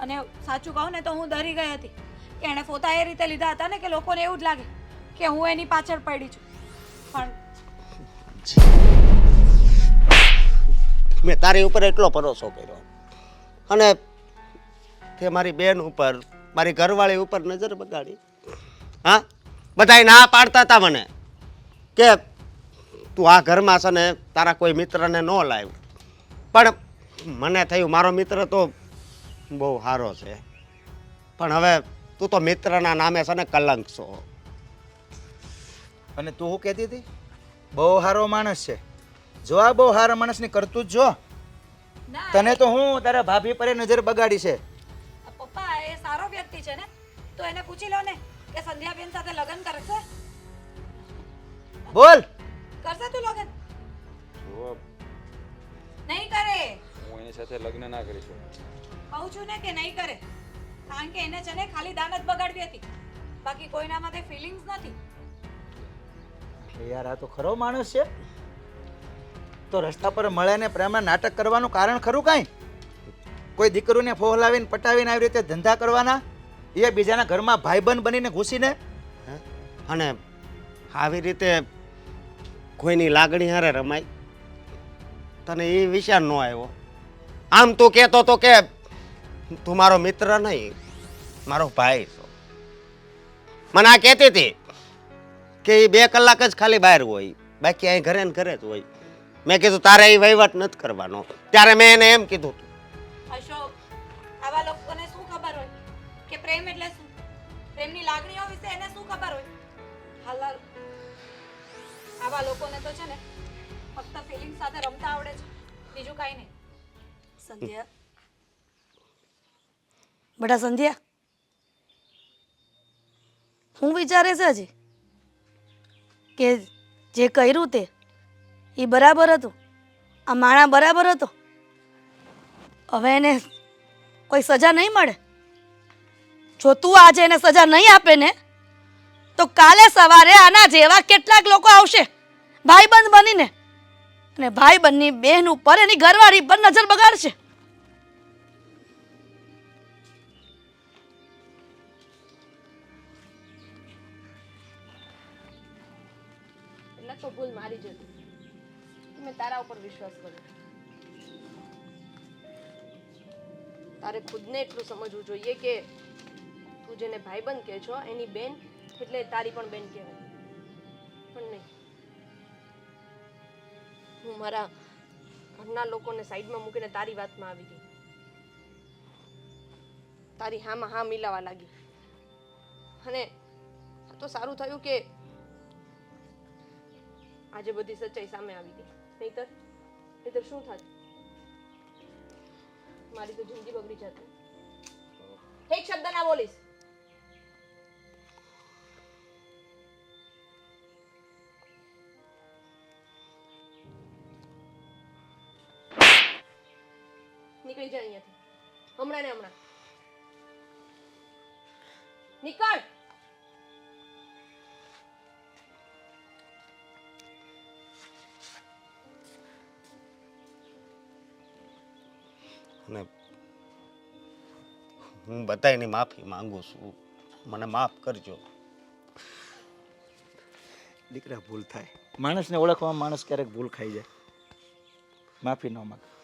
અને સાચું કહું ને તો હું ડરી ગઈ હતી કે એણે ફોટા એ રીતે લીધા હતા ને કે લોકોને એવું જ લાગે કે હું એની પાછળ પડી છું. પણ મેં તારી ઉપર એટલો ભરોસો કર્યો અને તે મારી બેન ઉપર, મારી ઘરવાળી ઉપર નજર બગાડી. હા, બધાય ના પાડતા હતા મને કે તું આ ઘરમાં છે ને તારા કોઈ મિત્રને ન લાવ. પણ મને થયું મારો મિત્ર તો બહુ સારો છે, પણ હવે તું તો મિત્રના નામે છે ને કલંક છો. અને તું શું કહેતી હતી? બહુ સારો માણસ છે. જો આ બહુ સારા માણસની કરતું જ જો. ના, તને તો હું તારા ભાભી પર નજર બગાડી છે. પપ્પા એ સારો વ્યક્તિ છે ને, તો એને પૂછી લો ને કે સંધ્યાબેન સાથે લગ્ન કરશે. બોલ. કરશે તું લગ્ન? જો નહીં કરે. હું એની સાથે લગ્ન ના કરી શકું. કહું છું ને કે નહીં કરે, કારણ કે એને છે ને ખાલી દાન જ બગાડવી હતી, બાકી કોઈના માટે ફિલિંગ્સ નથી. યાર આ તો ખરો માણસ છે. તો રસ્તા પર મળે ને પ્રેમના નાટક કરવાનું કારણ ખરું કાંઈ? કોઈ દીકરીને ફોહલાવીને પટાવીને આવી રીતે ધંધા કરવાના, એ બીજાના ઘરમાં ભાઈબંધ બનીને ઘૂસીને. અને આવી રીતે કોઈની લાગણી હારે રમાય? તને એ વિચાર ન આવ્યો? આમ તું કહેતો તો કે તું મારો મિત્ર નહીં, મારો ભાઈ છો. મને આ કહેતી હતી કે એ 2 કલાક જ ખાલી બહાર હોય, બાકી અહીં ઘરે ને ઘરે જ હોય. મેં કીધું તારે એ વહીવટ નથી કરવાનો. ત્યારે મેં એને એમ કીધું હતું. અશોક, આવા લોકોને શું ખબર હોય કે પ્રેમ એટલે શું? પ્રેમની લાગણીઓ વિશે એને શું ખબર હોય? હાલ આવા લોકોને તો છે ને ફક્ત ફિલિંગ સાથે રમતા આવડે છે, બીજું કાંઈ નહીં. સંધ્યા, બટા સંધ્યા, હું વિચારે છે હજી કે જે કર્યું તે એ બરાબર હતું? આ માણા બરાબર હતો? હવે એને કોઈ સજા નહીં મળે? જો તું આજે એને સજા નહીં આપે ને તો કાલે સવારે આના જેવા કેટલાક લોકો આવશે ભાઈબંધ બનીને, અને ભાઈબંધની બહેન ઉપર એની ઘરવાળી પર નજર બગાડશે. એટલે તો ભૂલ મારી જ હતી. મેં તારા ઉપર વિશ્વાસ કર્યો. તારે ખુદને એટલું સમજવું જોઈએ કે તું જેને ભાઈબંધ કહે છો એની બેન એટલે તારી પણ બેન કહેવાય. પણ નહીં, હું મારા ઘરના લોકોને સાઈડમાં મૂકીને તારી વાતમાં આવી ગઈ. તારી હામાં હા મિલાવા લાગી. અને આ તો સારું થયું કે આજે બધી સચ્ચાઈ સામે આવી ગઈ. નહીતર શું થાત? મારી તો જિંદગી બગડી જતી. એક શબ્દ ના બોલીશ. નીકળી જા અહીંયાથી હમણાં ને હમણાં નીકળ. અને હું બધાયની માફી માંગુ છું, મને માફ કરજો. દીકરા ભૂલ થાય, માણસને ઓળખવામાં માણસ ક્યારેક ભૂલ ખાઈ જાય, માફી ન માંગે.